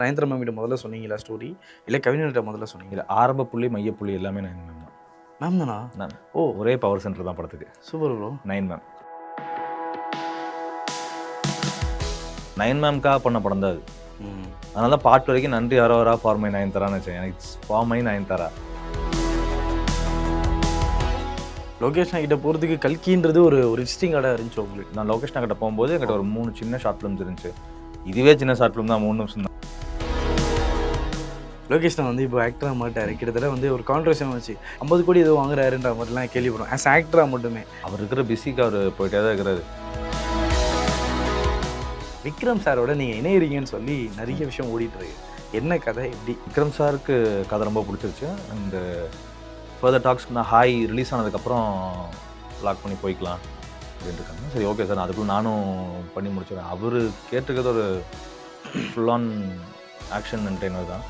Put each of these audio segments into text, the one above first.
நயன்தாரா மேம்கிட்ட முதல்ல சொன்னீங்களா ஸ்டோரி? இல்ல கவிஞர்கிட்ட முதல்ல சொன்னீங்களா? இல்ல ஆரம்ப புள்ளி, மையப்புள்ளி எல்லாமே 9 மேம் தான். மேம் தானா? நான் ஓ! ஒரே பவர் சென்டர் தான் படத்துக்கு. Super bro. 9 மேம். 9 மேம்க்காக பண்ண படம் தான் அது. அதனால தான் பாட்டு வரைக்கும் நன்றி அரவரா ஃபார் மை நயன்தாரான்னு வச்சேன். எனக்கு it's for my Nayanthara. Lokesh கிட்ட போறதுக்கு கல்கின்றது ஒரு விசிட்டிங் கார்டா இருந்துச்சு உங்களுக்கு. நான் லோகேஷ் கிட்ட போகும்போது என்கிட்ட ஒரு 3 சின்ன ஷார்ட் ஃபிலிம்ஸ் இருந்துச்சு. இதுவே சின்ன ஷார்ட் ஃபிலிம் தான், 3 நிமிஷம் தான். லோகேஷ் வந்து இப்போ ஆக்டராக மாட்டார். கிட்டத்தட்ட வந்து ஒரு கான்ட்ரவர்ஷன் வச்சு 50 கோடி ஏதோ வாங்குறாருன்ற மாதிரிலாம் கேள்விப்படும். ஆஸ் ஆக்டரா மட்டுமே அவர் இருக்கிற பிஸிக்கு அவர் போயிட்டே தான் இருக்கிறாரு. விக்ரம் சாரோட நீங்க இணையறீங்கன்னு சொல்லி நிறைய விஷயம் ஓடிட்டு இருக்கு. என்ன கதை எப்படி? விக்ரம் சாருக்கு கதை ரொம்ப பிடிச்சிருச்சு. அண்ட் ஃபர்தர் டாக்ஸ்க்கு நான் ஹாய் ரிலீஸ் ஆனதுக்கப்புறம் லாக் பண்ணி போய்க்கலாம் அப்படின்ட்டு இருக்காங்க. சரி ஓகே சார், அதுக்குள்ள நானும் பண்ணி முடிச்சிடுறேன். அவர் கேட்டிருக்கிறது ஒரு ஃபுல் ஆன் ஆக்ஷன் என்டர்டெய்னர் தான்.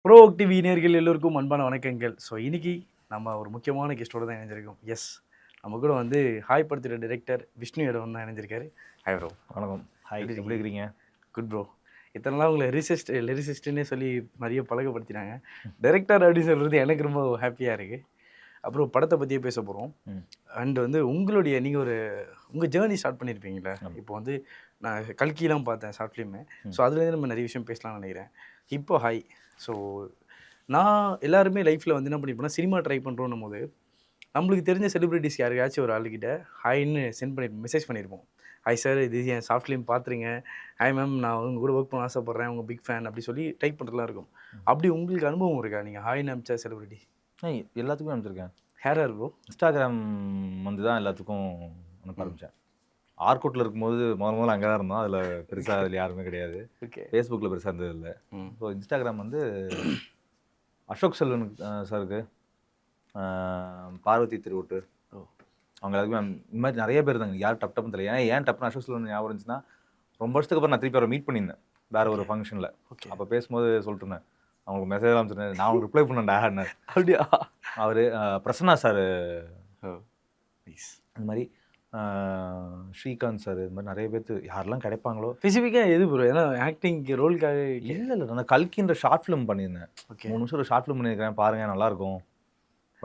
ப்ரோ டிவி நேயர்கள் எல்லோருக்கும் அன்பான வணக்கங்கள். ஸோ இன்னைக்கு நம்ம ஒரு முக்கியமான கெஸ்ட்டோட தான் இணைஞ்சிருக்கோம். எஸ், நம்ம கூட வந்து ஹாய் படத்தோட டைரக்டர் விஷ்ணு யாதவ் தான் இணைஞ்சிருக்காரு. Hi bro. வணக்கம். ஹாய், எப்படி இருக்கிறீங்க? Good bro. இத்தனை நாள் உங்களை லிரிசிஸ்ட்னே சொல்லி நிறைய பழக்கப்படுத்தினாங்க. டைரக்டர் அப்படின்னு சொல்கிறது எனக்கு ரொம்ப ஹாப்பியாக இருக்குது. அப்புறம் படத்தை பற்றியே பேச போகிறோம். அண்ட் வந்து நீங்கள் உங்கள் ஜேர்னி ஸ்டார்ட் பண்ணியிருப்பீங்களே. இப்போ வந்து நான் கல்கிலாம் பார்த்தேன் ஷார்ட் ஃபிலிமு. ஸோ அதுலேருந்து நம்ம நிறைய விஷயம் பேசலாம்னு நினைக்கிறேன். இப்போ ஹாய். ஸோ நான் எல்லாருமே லைஃப்பில் வந்து என்ன பண்ணியிருப்போம்னா, சினிமா ட்ரை பண்ணுறோன்னும் போது நம்மளுக்கு தெரிஞ்ச செலிப்ரிட்டிஸ் யாருக்காச்சும் ஒரு ஆளுக்கிட்ட ஹாய்ன்னு மெசேஜ் பண்ணியிருப்போம். ஹாய் சார், இது என் ஷார்ட் ஃபிலிம் பார்த்துருங்க. ஹாய் மேம், நான் உங்கள் கூட ஒர்க் பண்ண ஆசைப்பட்றேன், உங்கள் பிக் ஃபேன் அப்படி சொல்லி டைப் பண்ணுறதுலாம் இருக்கும். அப்படி உங்களுக்கு அனுபவம் இருக்கா? நீங்கள் ஹாய்னு அனுப்பிச்ச செலிப்ரிட்டி? எல்லாத்துக்கும் அனுப்பிச்சிருக்கேன். ஹேர் இருக்கும். இன்ஸ்டாகிராம் வந்து தான் எல்லாத்துக்கும் அனுப்ப ஆரம்பித்தேன். ஆர்குட்டில் இருக்கும்போது முதல்ல அங்கே தான் இருந்தோம். அதில் பெருசாக அதில் யாருமே கிடையாது. ஓகே. ஃபேஸ்புக்கில் பெருசாக இருந்தது இல்லை. ஸோ இன்ஸ்டாகிராம் வந்து அசோக் செல்வன் சாருக்கு, பார்வதி திருவூட்டு, அவங்க எல்லாருக்குமே இந்த மாதிரி நிறைய பேர் இருந்தாங்க. யார் டப்னு தெரியல. ஏன் டப்னு அசோக் செல்வன் ஞாபகம் இருந்துச்சுன்னா, ரொம்ப வருஷத்துக்கு அப்புறம் நான் திருப்பி அவரை மீட் பண்ணியிருந்தேன் வேறு ஒரு ஃபங்க்ஷனில். ஓகே. அப்போ பேசும்போது சொல்லிட்டு இருந்தேன், அவங்களுக்கு மெசேஜ் அனுப்பிச்சிருந்தேன், நான் அவங்களுக்கு ரிப்ளை பண்ணேன். அப்படியா? அவர் பிரசன்னா சார், இந்த மாதிரி ஸ்ரீகாந்த் சார், இது மாதிரி நிறைய பேர்த்து யாரெல்லாம் கிடைப்பாங்களோ. ஸ்பெசிஃபிக்காக எது ப்ரோ? ஏன்னா ஆக்டிங் ரோலுக்காக இல்லை நான் கல்கின்ற ஷார்ட் ஃபிலிம் பண்ணியிருந்தேன். ஓகே. 3 நிமிஷம் ஒரு ஷார்ட் ஃபிலிம் பண்ணியிருக்கேன், பாருங்கள் நல்லாயிருக்கும்,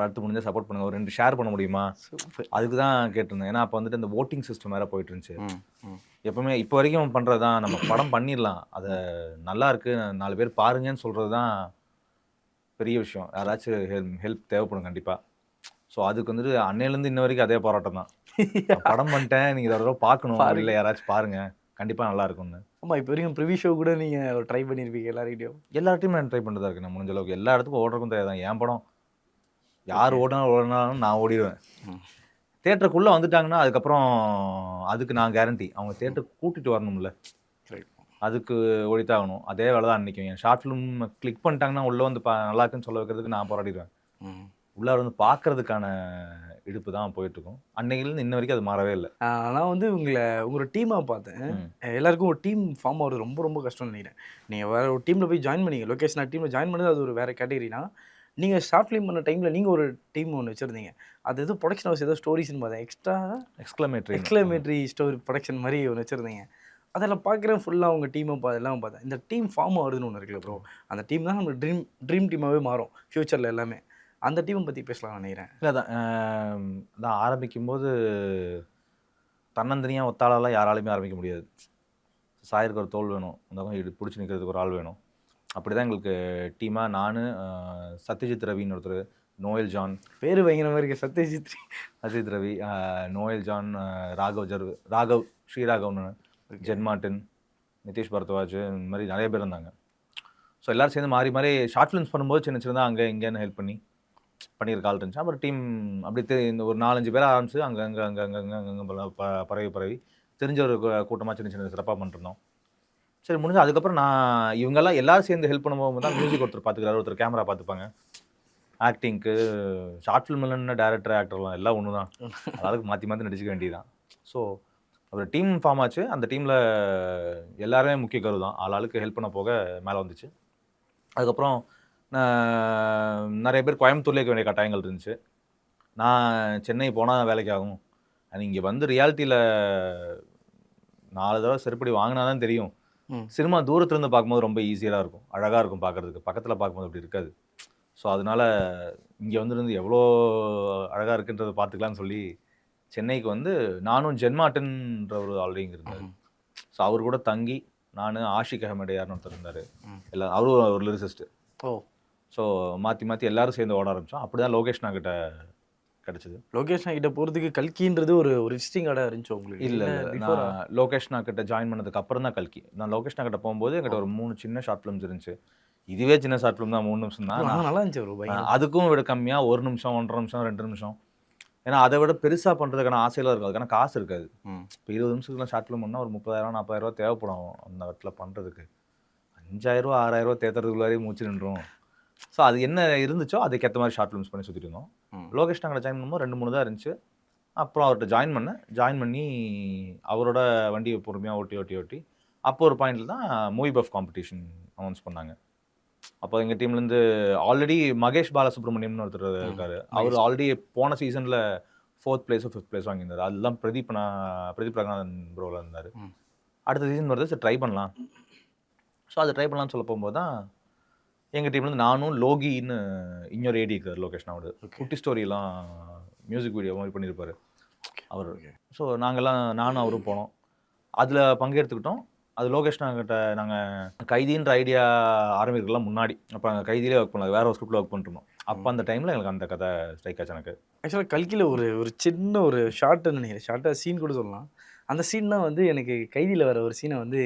அடுத்து முடிஞ்சால் சப்போர்ட் பண்ணுங்கள், ஒரு 2 ஷேர் பண்ண முடியுமா, அதுக்கு தான் கேட்டிருந்தேன். ஏன்னா அப்போ வந்துட்டு இந்த ஓட்டிங் சிஸ்டம் வேறு போயிட்டு இருந்துச்சு. எப்போவுமே இப்போ வரைக்கும் பண்ணுறது தான், நம்ம படம் பண்ணிடலாம், அதை நல்லா இருக்குது 4 பேர் பாருங்கன்னு சொல்கிறது தான் பெரிய விஷயம். யாராச்சும் ஹெல்ப் தேவைப்படும் கண்டிப்பாக. ஸோ அதுக்கு வந்துட்டு அன்னையிலேருந்து இன்ன வரைக்கும் அதே போராட்டம் தான். படம் பண்ணிட்டேன், நீங்கள் இதை தடவை பார்க்கணும், இல்லை யாராச்சும் பாருங்கள், கண்டிப்பாக நல்லா இருக்கும்னு. ஆமாம், இப்போ வரைக்கும் ப்ரிவியூ ஷோ கூட நீங்கள் ட்ரை பண்ணியிருப்பீங்க எல்லார்கிட்டையும். எல்லார்ட்டையும் நான் ட்ரை பண்ணுறதா இருக்கேன். நான் முடிஞ்ச அளவுக்கு எல்லா இடத்துக்கும் ஓடுறதுக்கும் தெரியாது தான். என் படம் யார் ஓடினாலும் நான் ஓடிடுவேன். தேட்டருக்குள்ளே வந்துட்டாங்கன்னா அதுக்கப்புறம் அதுக்கு நான் கேரண்டி. அவங்க தேட்டருக்கு கூட்டிகிட்டு வரணும்ல, அதுக்கு ஓடித்தாகணும். அதே வேலை தான் அன்றைக்கும். என் ஷார்ட் ஃபிலிம் கிளிக் பண்ணிட்டாங்கன்னா உள்ளே வந்து நல்லா இருக்குன்னு சொல்ல வைக்கிறதுக்கு நான் போராடிடுவேன். உள்ளே வந்து பார்க்கறதுக்கான இடுப்பு தான் போயிட்டுருக்கும். அன்னையிலேருந்து இன்ன வரைக்கும் அது மாறவே இல்லை. நான் வந்து உங்களோட டீமாக பார்த்தேன். எல்லாருக்கும் ஒரு டீம் ஃபார்ம் ஆகிறது ரொம்ப ரொம்ப கஷ்டம்னு நினைக்கிறேன். நீங்கள் வேறு ஒரு டீமில் போய் ஜாயின் பண்ணிங்க. லொக்கேஷன் டீமில் ஜாயின் பண்ணது அது ஒரு வேறு கேட்டகரினா, நீங்கள் ஷார்ட் ஃபிலிம் பண்ண டைமில் நீங்கள் ஒரு டீம் ஒன்று வச்சுருந்தீங்க. அது எதுவும் ப்ரொடக்ஷன் ஹவுஸ் ஏதோ ஸ்டோரிஸ்ன்னு பார்த்தேன். எக்ஸ்க்ளமேட்ரி ஸ்டோரி ப்ரொடக்ஷன் மாதிரி ஒன்று வச்சுருந்தீங்க. அதெல்லாம் பார்க்குறேன் ஃபுல்லாக உங்கள் டீமை எல்லாம் பார்த்தேன். இந்த டீம் ஃபார்ம் ஆகுதுன்னு ஒன்று இருக்குல்ல ப்ரோ, அந்த டீம் தான் நம்ம ட்ரீம் டீமாகவே மாறும் ஃப்யூச்சரில் எல்லாமே. அந்த டீமை பற்றி பேசலாம் நினைக்கிறேன். இல்லை தான் ஆரம்பிக்கும்போது தன்னந்தனியாக ஒத்தாளாலாம் யாராலையுமே ஆரம்பிக்க முடியாது. சாயருக்கு ஒரு தோல் வேணும், அந்த பிடிச்சி நிற்கிறதுக்கு ஒரு ஆள் வேணும். அப்படி தான் எங்களுக்கு டீமாக நான், சத்யஜித் ரவின்னு ஒருத்தர், நோயல் ஜான், பேர் பயங்கர மாதிரி இருக்கு, சத்யஜித் ரவி, நோயல் ஜான், ராகவ் ஸ்ரீராகவ்னு, ஜென் மார்டின், நிதிஷ் பரத்வாஜ், இந்த மாதிரி நிறைய பேர் இருந்தாங்க. ஸோ எல்லோரும் சேர்ந்து மாறி மாறி ஷார்ட் ஃபிலிம்ஸ் பண்ணும்போது சின்ன சின்னதாக அங்கே இங்கேன்னு ஹெல்ப் பண்ணியிருக்க ஆள் இருந்துச்சு. அப்புறம் டீம் அப்படி இந்த ஒரு 4-5 பேர் ஆரம்பிச்சு அங்கே பரவி தெரிஞ்ச ஒரு கூட்டமாக சின்ன சிறப்பாக பண்ணிருந்தோம். சரி முடிஞ்சு அதுக்கப்புறம் நான் இவங்கெல்லாம் எல்லோரும் சேர்ந்து ஹெல்ப் பண்ணும்போது தான் மியூசிக் ஒருத்தர் பார்த்துக்கிறாரு, ஒருத்தர் கேமரா பார்த்துப்பாங்க, ஆக்டிங்க்கு, ஷார்ட் ஃபிலிம் இல்லைன்னு டேரக்டர் ஆக்டர்லாம் எல்லாம் ஒன்று தான், அதாவது மாற்றி நடிச்சிக்க வேண்டியதுதான். ஸோ ஒரு டீம் ஃபார்ம் ஆச்சு. அந்த டீமில் எல்லாருமே முக்கிய கரு தான், ஆளுக்கு ஹெல்ப் பண்ண போக மேலே வந்துச்சு. அதுக்கப்புறம் நிறைய பேர் கோயம்புத்தூர்ல இருக்க வேண்டிய கட்டாயங்கள் இருந்துச்சு. நான் சென்னை போனால் வேலைக்கு ஆகும். இங்கே வந்து ரியாலிட்டியில் 4 தடவை செருப்படி வாங்கினா தான் தெரியும். சினிமா தூரத்துலேருந்து பார்க்கும்போது ரொம்ப ஈஸியாக இருக்கும், அழகாக இருக்கும் பார்க்குறதுக்கு. பக்கத்தில் பார்க்கும்போது அப்படி இருக்காது. ஸோ அதனால இங்கே வந்துருந்து எவ்வளோ அழகாக இருக்குன்றதை பார்த்துக்கலான்னு சொல்லி சென்னைக்கு வந்து நானும் ஜென்மாட்டன்ற ஒரு ஆல்ரெடி இங்கே இருந்தார். ஸோ அவர் கூட தங்கி நான் ஆஷிக் அஹமட் யாருன்னு ஒருத்தர் இருந்தார். எல்லாம் அவரும் ஒரு லிரிசிஸ்ட்டு. ஸோ மாற்றி மாற்றி எல்லாரும் சேர்ந்து ஓட ஆரம்பித்தோம். அப்படி தான் லோகேஷ்னா கிட்ட கிடச்சிது. லோகேஷ்னா கிட்ட போகிறதுக்கு கல்கின்றது ஒரு விசிட்டிங் கார்டாக இருந்துச்சு உங்களுக்கு? இல்லை நான் லோகேஷ்னா கிட்ட ஜாயின் பண்ணதுக்கு அப்புறம் தான் கல்கி. நான் லோகேஷ்னா கிட்ட போகும்போது என்கிட்ட ஒரு 3 சின்ன ஷார்ட் ஃபிலிம்ஸ் இருந்துச்சு. இதுவே சின்ன ஷார்ட் ஃபிலிம் தான், 3 நிமிஷம் தான். நல்லா இருந்துச்சு ப்ரோ. அதுக்கும் விட கம்மியாக 1 நிமிஷம் 1.5 நிமிஷம் 2 நிமிஷம். ஏன்னா அதை விட பெருசாக பண்ணுறதுக்கான ஆசையெல்லாம் இருக்கும், அதுக்கான காசு இருக்காது. இப்போ 20 நிமிஷத்துக்குலாம் ஷார்ட் ஃபிலிம் பண்ணால் ஒரு 30,000 40,000 தேவைப்படும் அந்த இடத்துல பண்ணுறதுக்கு. 5,000 6,000 தேத்துறதுக்குள்ளாரே மூச்சு நின்றும். ஸோ அது என்ன இருந்துச்சோ அதுக்கேற்ற மாதிரி ஷார்ட் ஃபிலிம்ஸ் பண்ணி சுற்றிட்டு இருந்தோம். லோகேஷ் நாங்கள் ஜாயின் பண்ணும்போது 2-3 தான் இருந்துச்சு. அப்புறம் அவர்கிட்ட ஜாயின் பண்ணி அவரோட வண்டியை பொறுமையாக ஓட்டி அப்போ ஒரு பாயிண்டில் தான் மூவி பஃப் காம்படிஷன் அனௌன்ஸ் பண்ணாங்க. அப்போ எங்கள் டீம்லேருந்து ஆல்ரெடி மகேஷ் பாலசுப்ரமணியம்னு ஒருத்தர் இருக்காரு. அவர் ஆல்ரெடி போன சீசனில் 4th பிளேஸோ 5th பிளேஸோ வாங்கியிருந்தார். அதெல்லாம் பிரதீப் ரங்கநாதன் ப்ரோவில் இருந்தார். அடுத்த சீசன் வருது, சரி ட்ரை பண்ணலாம். ஸோ அது ட்ரை பண்ணலான்னு சொல்ல போகும்போது தான் எங்கள் டீம்லேருந்து நானும் லோகின்னு இன்னொரு ஏடி இருக்கார் லோகேஷ்னாவோட. குட்டி ஸ்டோரியெல்லாம் மியூசிக் வீடியோ மாதிரி பண்ணியிருப்பார் அவர். ஸோ நானும் அவரும் போனோம், அதில் பங்கெடுத்துக்கிட்டோம். அது லோகேஷ்னா கிட்ட நாங்கள் கைதின்ற ஐடியா ஆரம்பிக்கலாம் முன்னாடி. அப்போ நாங்கள் கைதியிலே ஒர்க் பண்ணலாம், வேறு ஒரு ஸ்கிரிப்டில் ஒர்க் பண்ணிருந்தோம். அப்போ அந்த டைமில் எங்களுக்கு அந்த கதை ஸ்ட்ரைக் ஆச்சு. எனக்கு ஆக்சுவலாக கல்கியில் ஒரு சின்ன ஒரு ஷார்ட்டுன்னு நினைக்கிறேன், ஷார்ட்டாக சீன் கூட சொல்லலாம். அந்த சீன் தான் வந்து எனக்கு கைதியில் வர ஒரு சீனை வந்து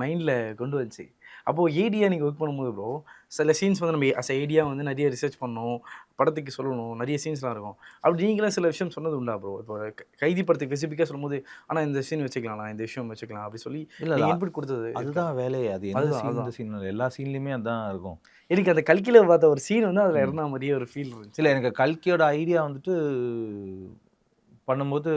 மைண்டில் கொண்டு வந்துச்சு. அப்போது ஏடியா நீங்கள் ஒர்க் பண்ணும்போது ப்ரோ சில சீன்ஸ் வந்து நம்ம அஸ் ஏடியா வந்து நிறைய ரிசர்ச் பண்ணணும், படத்துக்கு சொல்லணும், நிறைய சீன்ஸ்லாம் இருக்கும். அப்படி நீங்களாம் சில விஷயம் சொன்னது உண்டா ப்ரோ? இப்போ கைதி படத்துக்கு ஸ்பெசிஃபிக்காக சொல்லும்போது ஆனால் இந்த சீன் வச்சுக்கலாம், இந்த விஷயம் வச்சுக்கலாம் அப்படி சொல்லி இல்லை இன்புட் கொடுத்தது? அதுதான் வேலையே. அது எந்த சீன் எல்லா சீன்லையுமே அதுதான் இருக்கும். எனக்கு அந்த கல்கியில் பார்த்த ஒரு சீன் வந்து அதில் இருந்தால் மாதிரியே ஒரு ஃபீல் இருந்துச்சு. இல்லை எனக்கு கல்கியோட ஐடியா வந்துட்டு பண்ணும்போது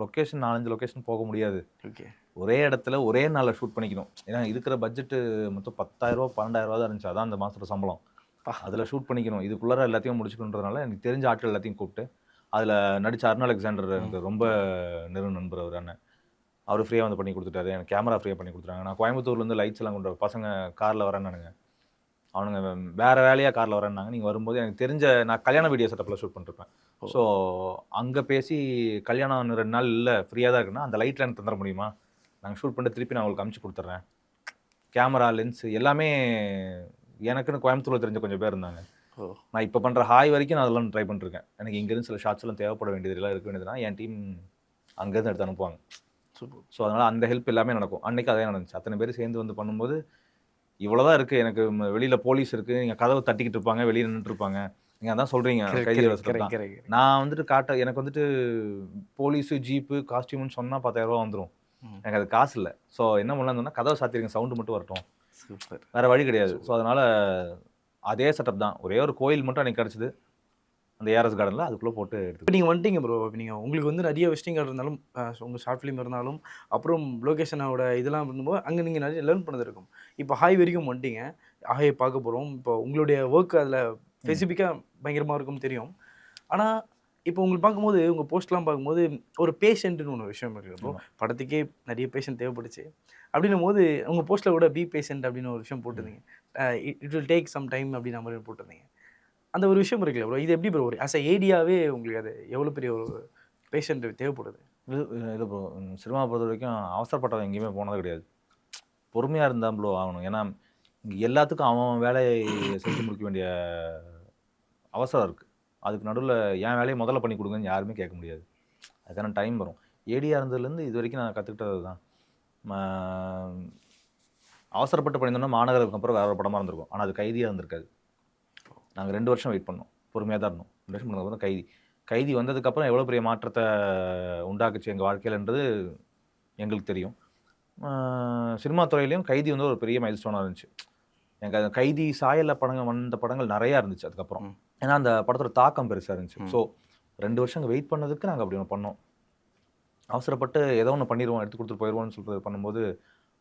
லொக்கேஷன் 4-5 லொக்கேஷன் போக முடியாது. ஓகே, ஒரே இடத்துல ஒரே நாளில் ஷூட் பண்ணிக்கணும். ஏன்னா இருக்கிற பட்ஜெட்டு மொத்தம் 10,000 12,000 தான் இருந்துச்சு. அதான் அந்த மாதத்தோட சம்பளம். அதில் ஷூட் பண்ணிக்கணும். இதுக்குள்ளார எல்லாத்தையும் முடிச்சுக்கணுன்றதுனால எனக்கு தெரிஞ்ச ஆட்கள் எல்லாத்தையும் கூப்பிட்டு அதில் நடித்த அருண் அலெக்சாண்டர் எனக்கு ரொம்ப நண்பர் அவர். அண்ணன் அவர் ஃப்ரீயாக வந்து பண்ணி கொடுத்துட்டாரு. எனக்கு கேமரா ஃப்ரீயாக பண்ணி கொடுத்துட்டாங்க. நான் கோயம்புத்தூர்லேருந்து லைட்ஸ் எல்லாம் கொண்டு பசங்க காரில் வரேன்னானுங்க. அவனுங்க வேறு வேலையாக காரில் வரேன்னாங்க. நீங்கள் வரும்போது எனக்கு தெரிஞ்ச நான் கல்யாண வீடியோ செட்டப்பில் ஷூட் பண்ணிருப்பேன். ஸோ அங்கே பேசி கல்யாணம் 2 நாள் இல்லை ஃப்ரீயாக தான் இருக்குன்னா அந்த லைட்டில் எனக்கு தந்துட முடியுமா, நாங்கள் ஷூட் பண்ணிட்டு திருப்பி நான் உங்களுக்கு அமுச்சு கொடுத்துட்றேன். கேமரா லென்ஸு எல்லாமே எனக்குன்னு கோயம்புத்தூரில் தெரிஞ்ச கொஞ்சம் பேர் இருந்தாங்க. நான் இப்போ பண்ணுற ஹாய் வரைக்கும் நான் அதெல்லாம் ட்ரை பண்ணிருக்கேன். எனக்கு இங்கேருந்து சில ஷார்ட்ஸ் எல்லாம் தேவைப்பட வேண்டியதெல்லாம் இருக்க வேண்டியதுனா என் டீம் அங்கேருந்து எடுத்து அனுப்புவாங்க. ஸோ அதனால் அந்த ஹெல்ப் எல்லாமே நடக்கும். அன்றைக்கி அதே நடந்துச்சு. அத்தனை பேர் சேர்ந்து வந்து பண்ணும்போது இவ்வளோதான் இருக்குது. எனக்கு வெளியில் போலீஸ் இருக்குது, நீங்கள் கதவை தட்டிக்கிட்டு இருப்பாங்க, வெளியே நின்றுட்டு இருப்பாங்க, நீங்கள் அதான் சொல்கிறீங்க கைதி வசதி. நான் வந்துட்டு எனக்கு வந்துட்டு போலீஸு ஜீப்பு காஸ்டியூம்னு சொன்னால் 10,000 ரூபா வந்துடும். எனக்கு அது காசு இல்லை. ஸோ என்ன பண்ணலாம்னா கதவை சாத்திருங்க, சவுண்டு மட்டும் வரட்டும், சூப்பர், வேறு வழி கிடையாது. ஸோ அதனால் அதே செட்டப் தான். ஒரே ஒரு கோயில் மட்டும் எனக்கு கிடச்சிது அந்த ஏஆர்எஸ் கார்டனில், அதுக்குள்ளே போட்டு எடுத்து. இப்போ நீங்கள் வந்துட்டீங்க ப்ரோ. இப்போ நீங்கள் உங்களுக்கு வந்து நிறைய விசிட்டிங் கார்டு இருந்தாலும் உங்கள் ஷார்ட் ஃபிலிம் இருந்தாலும் அப்புறம் லொகேஷனோட இதெல்லாம் பண்ணும்போது அங்கே நீங்கள் நிறைய லேர்ன் பண்ணது இருக்கும். இப்போ ஹாய் வரைக்கும் வந்துட்டீங்க, ஹாயை பார்க்க போகிறோம். இப்போ உங்களுடைய ஒர்க் அதில் ஸ்பெசிஃபிக்காக பயங்கரமாக இருக்கும் தெரியும். ஆனால் இப்போ உங்களுக்கு பார்க்கும்போது உங்கள் போஸ்ட்லாம் பார்க்கும்போது ஒரு பேஷண்ட்டுன்னு ஒன்று விஷயம் இருக்குது ப்ரோ. படத்துக்கே நிறைய பேஷண்ட் தேவைப்படுச்சு. அப்படின்னும் போது உங்கள் போஸ்ட்டில் கூட பி பேஷண்ட் அப்படின்னு ஒரு விஷயம் போட்டிருந்தீங்க. It will take some time அப்படின்ற மாதிரி போட்டிருந்தீங்க. அந்த ஒரு விஷயம் இருக்குல்ல ப்ரோ, இது எப்படி ப்ரோ ஒரு ஆஸ் அ ஏடியாவே உங்களுக்கு அது எவ்வளோ பெரிய ஒரு பேஷண்ட் தேவைப்படுது? இல்லை ப்ரோ, சினிமா பொறுத்த வரைக்கும் அவசரப்பட்டவன் எங்கேயுமே போனது கிடையாது. பொறுமையாக இருந்தால் ப்ரோ ஆகணும். ஏன்னா இங்கே எல்லாத்துக்கும் அவன் வேலையை செஞ்சு முடிக்க வேண்டிய அவசரம் இருக்குது. அதுக்கு நடுவில் என் வேலையை முதல்ல பண்ணி கொடுங்கன்னு யாருமே கேட்க முடியாது. அதுக்கான டைம் வரும். ஏடியாக இருந்ததுலேருந்து இது வரைக்கும் நான் கற்றுக்கிட்டது தான். அவசரப்பட்டு பண்ணியிருந்தோம்னா மாநகருக்கு அப்புறம் வேறு ஒரு படமாக இருந்திருக்கும். ஆனால் அது கைதியாக இருந்திருக்காது. நாங்கள் 2 வருஷம் வெயிட் பண்ணோம், பொறுமையாக தான் இருந்தோம். 2 வருஷம் பண்ணதுக்கப்புறம் கைதி வந்ததுக்கப்புறம் எவ்வளோ பெரிய மாற்றத்தை உண்டாக்குச்சு எங்கள் வாழ்க்கையிலன்றது எங்களுக்கு தெரியும். சினிமா துறையிலையும் கைதி வந்து ஒரு பெரிய மைல் ஸ்டோனாக இருந்துச்சு. எனக்கு கைதி சாயலில் வந்த படங்கள் நிறையா இருந்துச்சு அதுக்கப்புறம். ஏன்னா அந்த படத்தோட தாக்கம் பெருசாக இருந்துச்சு. ஸோ 2 வருஷம் அங்கே வெயிட் பண்ணதுக்கு நாங்கள் அப்படி ஒன்று பண்ணோம். அவசரப்பட்டு ஏதோ ஒன்று பண்ணிடுவோம், எடுத்து கொடுத்துட்டு போயிடுவோம்னு சொல்லிட்டு பண்ணும்போது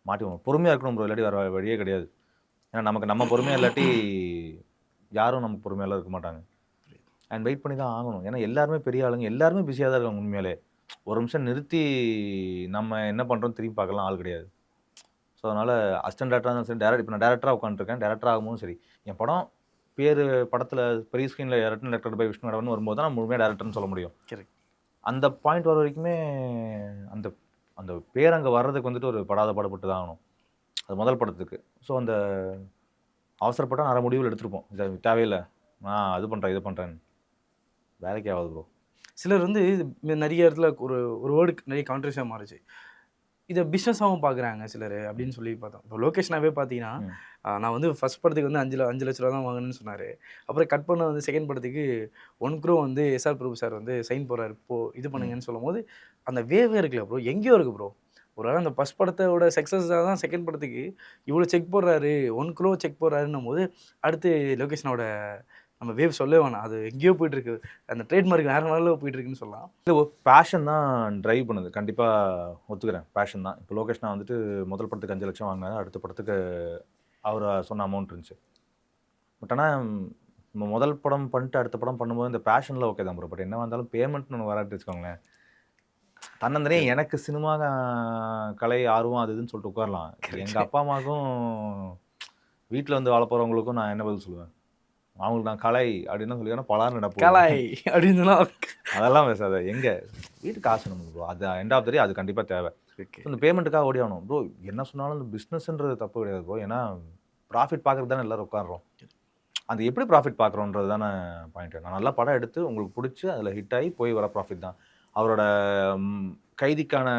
மாட்டிடுவோம். பொறுமையாக இருக்கணும் ப்ரோ, இல்லாட்டி வேறு வழியே கிடையாது. ஏன்னா நமக்கு நம்ம பொறுமையாக இல்லாட்டி யாரும் நமக்கு பொறுமையெல்லாம் இருக்க மாட்டாங்க. அண்ட் வெயிட் பண்ணி தான் ஆகணும். ஏன்னா எல்லாருமே பெரிய ஆளுங்க, எல்லாருமே பிஸியாக தான் இருக்காங்க உண்மையிலே. ஒரு நிமிஷம் நிறுத்தி நம்ம என்ன பண்ணுறோம்னு திரும்பி பார்க்கலாம் ஆள் கிடையாது. ஸோ அதனால் அசிஸ்டன்ட் டேரக்டராக இருந்தாலும் சரி, இப்போ நான் டேரக்டராக உட்காந்துருக்கேன். டேரக்டர் ஆகும்போதும் சரி, என் படம் பேர் படத்தில் பெரிய ஸ்க்ரீனில் written directed by Vishnu Raghavan வரும்போது தான் நான் முழுமையாக டேரக்டர்னு சொல்ல முடியும். கரெக்ட். அந்த பாயிண்ட் வர வரைக்குமே அந்த அந்த பேர் அங்கே வர்றதுக்கு வந்துட்டு ஒரு படாத பாடுபட்டு தான் ஆகணும். அது முதல் படத்துக்கு. ஸோ அந்த அவசரப்பட்டா நிறைய முடிவுகள் எடுத்திருப்போம். இது தேவையில்லை, நான் அது பண்ணுறேன் இது பண்ணுறேன்னு. வேலைக்கே ஆகாது ப்ரோ. சிலர் வந்து நிறைய இடத்துல ஒரு ஒரு வேர்டுக்கு நிறைய கான்ட்ரவர்சியாக மாறுச்சு. இதை பிஸ்னஸாகவும் பார்க்குறாங்க சிலர் அப்படின்னு சொல்லி பார்த்தோம். இப்போ லொக்கேஷனாகவே பார்த்தீங்கன்னா நான் வந்து ஃபஸ்ட் படத்துக்கு வந்து 5 லட்ச ரூபா தான் வாங்கணும்னு சொன்னார். அப்புறம் கட் பண்ண வந்து செகண்ட் படத்துக்கு 1 crore வந்து எஸ்ஆர் பிரபு சார் வந்து சைன் போடுறாரு, இப்போ இது பண்ணுங்கன்னு சொல்லும் போது அந்த வேவே இருக்குல்ல ப்ரோ, எங்கேயோ இருக்குது ப்ரோ. ஒரு வேளை அந்த ஃபஸ்ட் படத்தோட சக்ஸஸாக தான் செகண்ட் படத்துக்கு இவ்வளோ செக் போடுறாரு, 1 crore செக் போடுறாருன்னும் போது அடுத்து லொக்கேஷனோட நம்ம வேவ் சொல்லவே வேணாம், அது எங்கேயோ போயிட்டுருக்கு, அந்த ட்ரேட்மார்க் வேறு நாளில் போயிட்டுருக்குன்னு சொல்லலாம். இல்லை, ஒரு பேஷன் தான் ட்ரைவ் பண்ணுது. கண்டிப்பாக ஒத்துக்கிறேன், பேஷன் தான். இப்போ லோகேஷ் வந்துட்டு முதல் படத்துக்கு 5 லட்சம் வாங்கினாரு, அடுத்த படத்துக்கு அவர் சொன்ன அமௌண்ட் இருந்துச்சு. பட் ஆனால் நம்ம முதல் படம் பண்ணிட்டு அடுத்த படம் பண்ணும்போது இந்த பேஷனில் ஓகே தான் ப்ரோ. பட் என்ன வந்தாலும் பேமெண்ட்னு ஒன்று வராட்டு வச்சுக்கோங்களேன். தன்னந்தனே எனக்கு சினிமா கலை ஆர்வம் அது இதுன்னு சொல்லிட்டு உட்காரலாம். எங்கள் அப்பா அம்மாவுக்கும் வீட்டில் வந்து வாழ போகிறவங்களுக்கும் நான் என்ன பதில் சொல்லுவேன்? அவங்களுக்கு நான் கலை அப்படின்னு சொல்லிங்கன்னா பலான்னு நடப்போம். கலை அப்படின்னு அதெல்லாம் பேசாத. எங்கே வீட்டுக்கு காசு நம்ம ப்ரோ, அது எண்ட் ஆஃப் த டே அது கண்டிப்பாக தேவை. இந்த பேமெண்ட்டுக்காக ஓடி ஆகணும் ப்ரோ. என்ன சொன்னாலும் இந்த பிஸ்னஸ்ன்றது தப்பு கிடையாது ப்ரோ. ஏன்னா ப்ராஃபிட் பார்க்குறது தானே எல்லோரும் உட்காடுறோம். அது எப்படி ப்ராஃபிட் பார்க்குறோன்றது தானே பாயிண்ட். நான் நல்லா படம் எடுத்து உங்களுக்கு பிடிச்சி அதில் ஹிட் ஆகி போய் வர ப்ராஃபிட் தான். அவரோட கைதிக்கான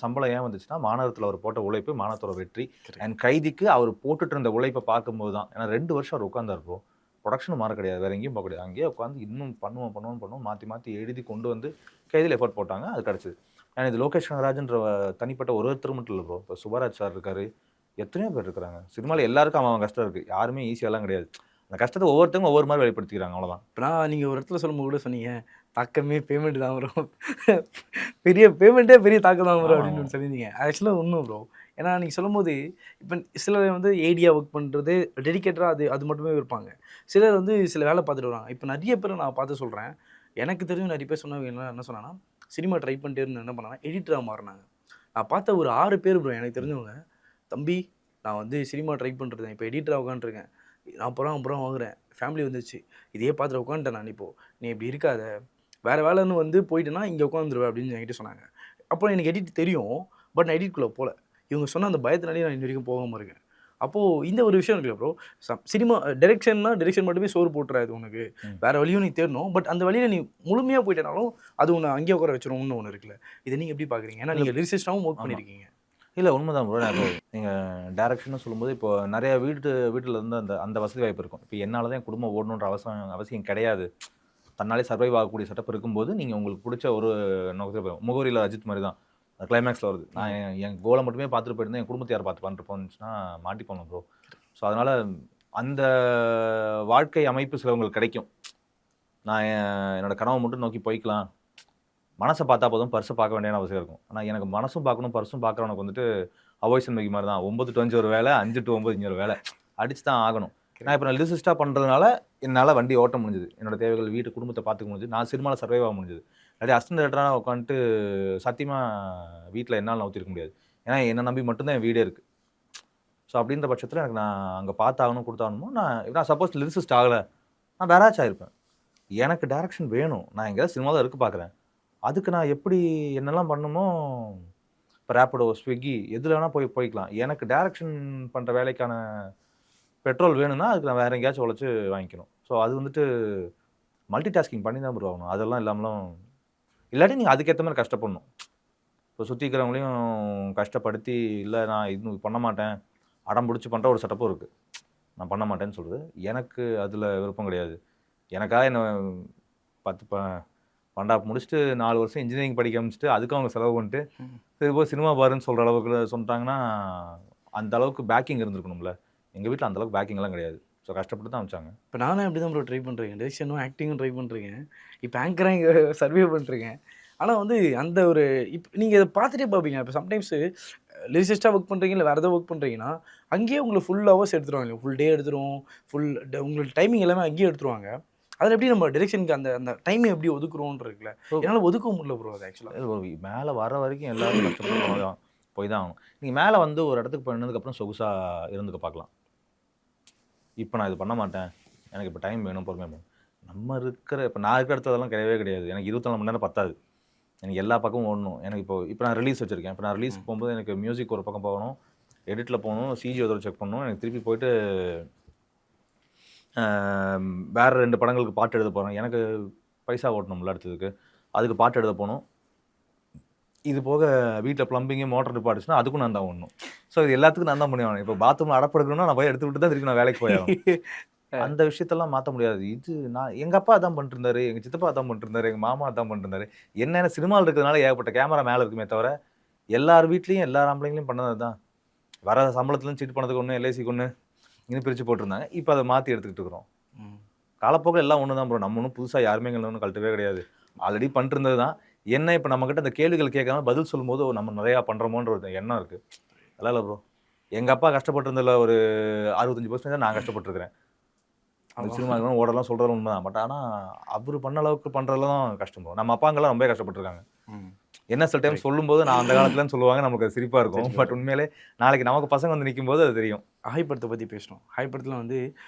சம்பளம் ஏன் வந்துச்சுன்னா மாநகரத்தில் அவர் போட்ட உழைப்பு, மாநகரத்தோட வெற்றி. அண்ட் கைதிக்கு அவர் போட்டுட்டு இருந்த உழைப்பை பார்க்கும்போது தான். ஏன்னா 2 வருஷம் அவர் உட்காந்தார் ப்ரோ. ப்ரொடக்ஷனும் மாற கிடையாது, வேறு எங்கேயும் போக கிடையாது. அங்கேயே உட்காந்து இன்னும் பண்ணுவோம் மாற்றி எழுதி கொண்டு வந்து கைதியில் எஃபர்ட் போட்டாங்க, அது கிடச்சிது. ஏன்னா இது லோகேஷ் கனகராஜன்ற தனிப்பட்ட ஒருத்தர் மட்டும் இல்லை ப்ரோ. இப்போ சுபராஜ் சார் இருக்காரு, எத்தனையோ பேர் இருக்கிறாங்க. சினிமாவில் எல்லாருக்கும் அவன் கஷ்டம் இருக்குது, யாருமே ஈஸியெல்லாம் கிடையாது. அந்த கஷ்டத்தை ஒவ்வொருத்தவங்க ஒவ்வொரு மாதிரி வெளிப்படுத்திக்கிறாங்க, அவ்வளோதான். இப்போ நான் நீங்கள் ஒரு இடத்துல சொல்லும்போது கூட சொன்னீங்க, தாக்கமே பேமெண்ட் தான் வரும், பெரிய பேமெண்ட்டே பெரிய தாக்கம் தான் வரும் அப்படின்னு சொல்லியிருந்தீங்க. ஆக்சுவலாக உண்மை ப்ரோ. ஏன்னா நீங்கள் சொல்லும்போது இப்போ சிலர் வந்து ஏடியா ஒர்க் பண்ணுறது டெடிக்கேட்டடாக அது மட்டுமே இருப்பாங்க. சிலர் வந்து சில வேலை பார்த்துட்டு வராங்க. இப்போ நிறைய பேர் நான் பார்த்து சொல்கிறேன், எனக்கு தெரிஞ்சு நிறைய பேர் சொன்னவங்க என்ன சொன்னாங்கன்னா, சினிமா ட்ரை பண்ணிட்டே இருந்து என்ன பண்ணாங்கன்னா எடிட்டராக மாறினாங்க. நான் பார்த்த ஒரு 6 பேர் ப்ரோ எனக்கு தெரிஞ்சவங்க, தம்பி நான் வந்து சினிமா ட்ரை பண்ணுறேன், இப்போ எடிட்டராக உட்காந்துருக்கேன், 40 ரூபா வாங்குறேன், ஃபேமிலி வந்துச்சு, இதே பார்த்துட்டு உட்காந்துட்டேன் நான், இப்போது நீ இப்படி இருக்காத, வேறு வேலைன்னு வந்து போயிட்டேன்னா இங்கே உட்காந்துருவேன் அப்படின்னு என்கிட்ட சொன்னாங்க. அப்புறம் எனக்கு எடிட் தெரியும், பட் நான் எடிட்குள்ளே போகல. இவங்க சொன்ன அந்த பயத்தினாலே நான் இன்ன வரைக்கும் போகாமல் இருக்கேன். அப்போது இந்த ஒரு விஷயம் இருக்குல்ல ப்ரோ, சினிமா டெரெக்ஷன் மட்டுமே சோறு போட்டுறாது உனக்கு, வேறு வழியும் நீ தேடணும். பட் அந்த வழியில் நீ முழுமையாக போயிட்டனாலும் அது ஒன்று அங்கேயே உட்கார வச்சிரும்னு ஒன்று இருக்குல்ல, இதை நீங்கள் எப்படி பார்க்குறீங்க? ஏன்னா நீங்கள் ரிசர்ச்சாகவும் ஒர்க் பண்ணியிருக்கீங்க. இல்லை, உண்மைதான் ப்ரோ. நீங்கள் டேரக்ஷன்னு சொல்லும்போது இப்போ நிறைய வீட்டில் இருந்து அந்த வசதி வாய்ப்பு இருக்கும். இப்போ என்னால் தான் என் குடும்பம் ஓடணுன்ற அவசியம் கிடையாது. தன்னாலே சர்வைவ் ஆகக்கூடிய செட்டப் இருக்கும்போது நீங்கள் உங்களுக்கு பிடிச்ச ஒரு நோக்கத்தை முகவரியில் அஜித் மாதிரி தான் கிளைமேக்ஸில் வருது. நான் என் கோலை மட்டுமே பார்த்துட்டு போயிருந்தேன், என் குடும்பத்தை யார் பார்த்து பண்ணிட்டு போனுச்சுன்னா மாட்டிப்போங்க ப்ரோ. ஸோ அதனால் அந்த வாழ்க்கை அமைப்பு சிலவங்களுக்கு கிடைக்கும். நான் என்னோடய கனவை மட்டும் நோக்கி போய்க்கலாம், மனசை பார்த்தா போதும், பர்ஸை பார்க்க வேண்டிய அவசியம் இருக்கும். ஆனால் எனக்கு மனசும் பார்க்கணும் பர்ஸும் பார்க்குறவனுக்கு வந்துட்டு அவாய்ஸ் மேக்கி மாதிரி தான். 9 to 5 ஒரு வேலை, 5 to 9 இங்கே ஒரு வேலை, அடிச்சு தான் ஆகணும். நான் இப்போ நான் லிசிஸ்டாக பண்ணுறதுனால என்னால் வண்டி ஓட்ட முடிஞ்சுது, என்னோடய தேவைகள் வீட்டு குடும்பத்தை பார்த்துக்க முடிஞ்சுது, நான் சினிமாவில் சர்வைவ் ஆக முடிஞ்சுது. இல்லாட்டி அசிஸ்டன்ட் டைரக்டராக உட்காந்துட்டு சத்தியமாக வீட்டில் என்னால் நவுத்திருக்க முடியாது. ஏன்னா என்னை நம்பி மட்டும்தான் என் வீடே இருக்குது. ஸோ அப்படின்ற பட்சத்தில் எனக்கு நான் அங்கே பார்த்தாகணும் கொடுத்தாகணுமோ, நான் சப்போஸ் லிரிசிஸ்ட் ஆகலை, நான் வேறாச்சும் ஆகிருப்பேன். எனக்கு டேரக்ஷன் வேணும், நான் எங்கேயாவது சினிமாவில் இருக்க பார்க்குறேன், அதுக்கு நான் எப்படி என்னெல்லாம் பண்ணணுமோ, இப்போ ரேப்பிடோ ஸ்விக்கி எதில் வேணால் போய்க்கலாம். எனக்கு டேரக்ஷன் பண்ணுற வேலைக்கான பெட்ரோல் வேணும்னா அதுக்கு நான் வேறு எங்கேயாச்சும் உழைச்சி வாங்கிக்கணும். ஸோ அது வந்துட்டு மல்டி டாஸ்கிங் பண்ணி தான் ஆகணும். அதெல்லாம் இல்லாமலும் இல்லாட்டி நீங்கள் அதுக்கேற்ற மாதிரி கஷ்டப்படணும். இப்போ சுற்றி இருக்கிறவங்களையும் கஷ்டப்படுத்தி இல்லை நான் இது பண்ண மாட்டேன் அடம் பிடிச்சி பண்ணுற ஒரு செட்டப்பும் இருக்குது. நான் பண்ண மாட்டேன்னு சொல்கிறது எனக்கு அதில் விருப்பம் கிடையாது. எனக்காக என்ன 12 முடிச்சுட்டு 4 வருஷம் இன்ஜினியரிங் படிக்க ஆரம்பிச்சுட்டு அதுக்கு அவங்க செலவு பண்ணிட்டு சரி போய் சினிமா பாருன்னு சொல்கிற அளவுக்கு சொல்லிட்டாங்கன்னா அந்த அளவுக்கு பேக்கிங் இருந்திருக்கணும்ல. எங்கள் வீட்டில் அந்தளவுக்கு பேக்கிங்லாம் கிடையாது. ஸோ கஷ்டப்பட்டு தான் வச்சாங்க. இப்போ நானும் அப்படி தான் ப்ரோ ட்ரை பண்ணுறேன், டெரெக்ஷனும் ஆக்டிங்கும் ட்ரை பண்ணுறேன், இப்போ ஆங்கராக இங்கே சர்வே பண்ணுறேன். ஆனால் வந்து அந்த ஒரு இப்போ நீங்கள் இதை பார்த்துட்டே பார்ப்பீங்க. இப்போ சம்டைம்ஸு லிரிசிஸ்ட்டாக ஒர்க் பண்ணுறீங்க இல்லை வேறு எதாவது ஒர்க் பண்ணுறீங்கன்னா அங்கேயே உங்களுக்கு ஃபுல் ஹவர்ஸ் எடுத்துருவாங்க, ஃபுல் டே எடுத்துரும், ஃபுல் உங்களுக்கு டைமிங் எல்லாமே அங்கேயே எடுத்துருவாங்க. அதில் எப்படி நம்ம டிரெக்ஷனுக்கு அந்த அந்த டைமை எப்படி ஒதுக்குறோன்னு இருக்குல்ல, என்னால் ஒதுக்க முடியல ப்ரோ அது ஆக்சுவலாக. மேலே வர வரைக்கும் எல்லாரும் கஷ்டப்பட்டு போய் தான் ஆகணும். நீங்கள் மேலே வந்து ஒரு இடத்துக்கு போனதுக்கப்புறம் சொகுசாக இருந்துக்க பார்க்கலாம். இப்போ நான் இது பண்ண மாட்டேன், எனக்கு இப்போ டைம் வேணும், பொறுமையாக வேணும். நம்ம இருக்கிற இப்போ நான் இருக்கிற இடத்துலலாம் கிடையவே கிடையாது. எனக்கு 24 மணி நேரம் பத்தாது. எனக்கு எல்லா பக்கமும் ஓடணும். எனக்கு இப்போ நான் ரிலீஸ் வச்சுருக்கேன். இப்போ நான் ரிலீஸ்க்கு போகும்போது எனக்கு மியூசிக் ஒரு பக்கம் போகணும், எடிட்டில் போகணும், சிஜி ஒரு செக் பண்ணணும், எனக்கு திருப்பி போயிட்டு வேறு 2 படங்களுக்கு பாட்டு எழுத போகிறேன். எனக்கு பைசா ஓட்டணும்ல அடுத்ததுக்கு, அதுக்கு பாட்டு எழுத போகணும். இது போக வீட்டில் ப்ளம்பிங்கு மோட்டர் டிபார்ட்மெண்ட்ஸ்னா அதுக்கும் நான் தான் ஓடணும். ஸோ இது எல்லாத்துக்கும் நான் தான் பண்ணி இப்போ பாத்ரூமில் அடப்படுக்கணும்னா நான் போய் எடுத்து விட்டு தான் திருப்பி நான் வேலைக்கு போயாகணும். அந்த விஷயத்தெல்லாம் மாற்ற முடியாது. இது நான் எங்கள் அப்பா அதான் பண்ணிருந்தாரு, எங்கள் சித்தப்பா அதான் பண்ணிருந்தாரு, எங்கள் மாமா அதான் பண்ணிருந்தாரு. என்னென்ன சினிமாவில் இருக்கிறதுனால ஏகப்பட்ட கேமரா மேலே இருக்குமே தவிர எல்லார் வீட்லேயும் எல்லா ஆம்பளைங்களையும் பண்ணது தான். வர சம்பளத்துலேருந்து சீட் பண்ணதுக்கு ஒன்று, எல்ஐசிக்கு ஒன்று இன்னும் பிரித்து போட்டிருந்தாங்க. இப்போ அதை மாற்றி எடுத்துக்கிட்டு இருக்கிறோம். காலப்போக்கில் எல்லாம் ஒன்று தான் ப்ரோ. நம்ம ஒன்றும் புதுசாக யாருமே எங்களை ஒன்றும் கழட்டவே கிடையாது. ஆல்ரெடி பண்ணிருந்தது தான். என்ன இப்போ நம்மக்கிட்ட அந்த கேள்விகள் கேட்காம பதில் சொல்லும்போது நம்ம நிறையா பண்ணுறோமோன்ற ஒரு எண்ணம் இருக்குது. அதெல்லாம் இல்லை ப்ரோ. எங்கள் அப்பா கஷ்டப்பட்டிருந்ததில் ஒரு 65% தான் நான் கஷ்டப்பட்டுருக்கிறேன். அந்த சினிமா ஓடலாம் சொல்கிறது உண்மை தான். பட் ஆனால் அவர் பண்ண அளவுக்கு பண்ணுறதுல தான் கஷ்டம் ப்ரோ. நம்ம அப்பாங்கெல்லாம் ரொம்ப கஷ்டப்பட்டுருக்காங்க. என்ன சில டைம் சொல்லும்போது நான் அந்த காலத்துலன்னு சொல்லுவாங்க, நமக்கு அது சிரிப்பாக இருக்கும். பட் உண்மையிலே நாளைக்கு நமக்கு பசங்க வந்து நிற்கும் போது அது தெரியும். ஹாய் படத்தை பற்றி பேசணும். ஹாய் படத்தில் வந்து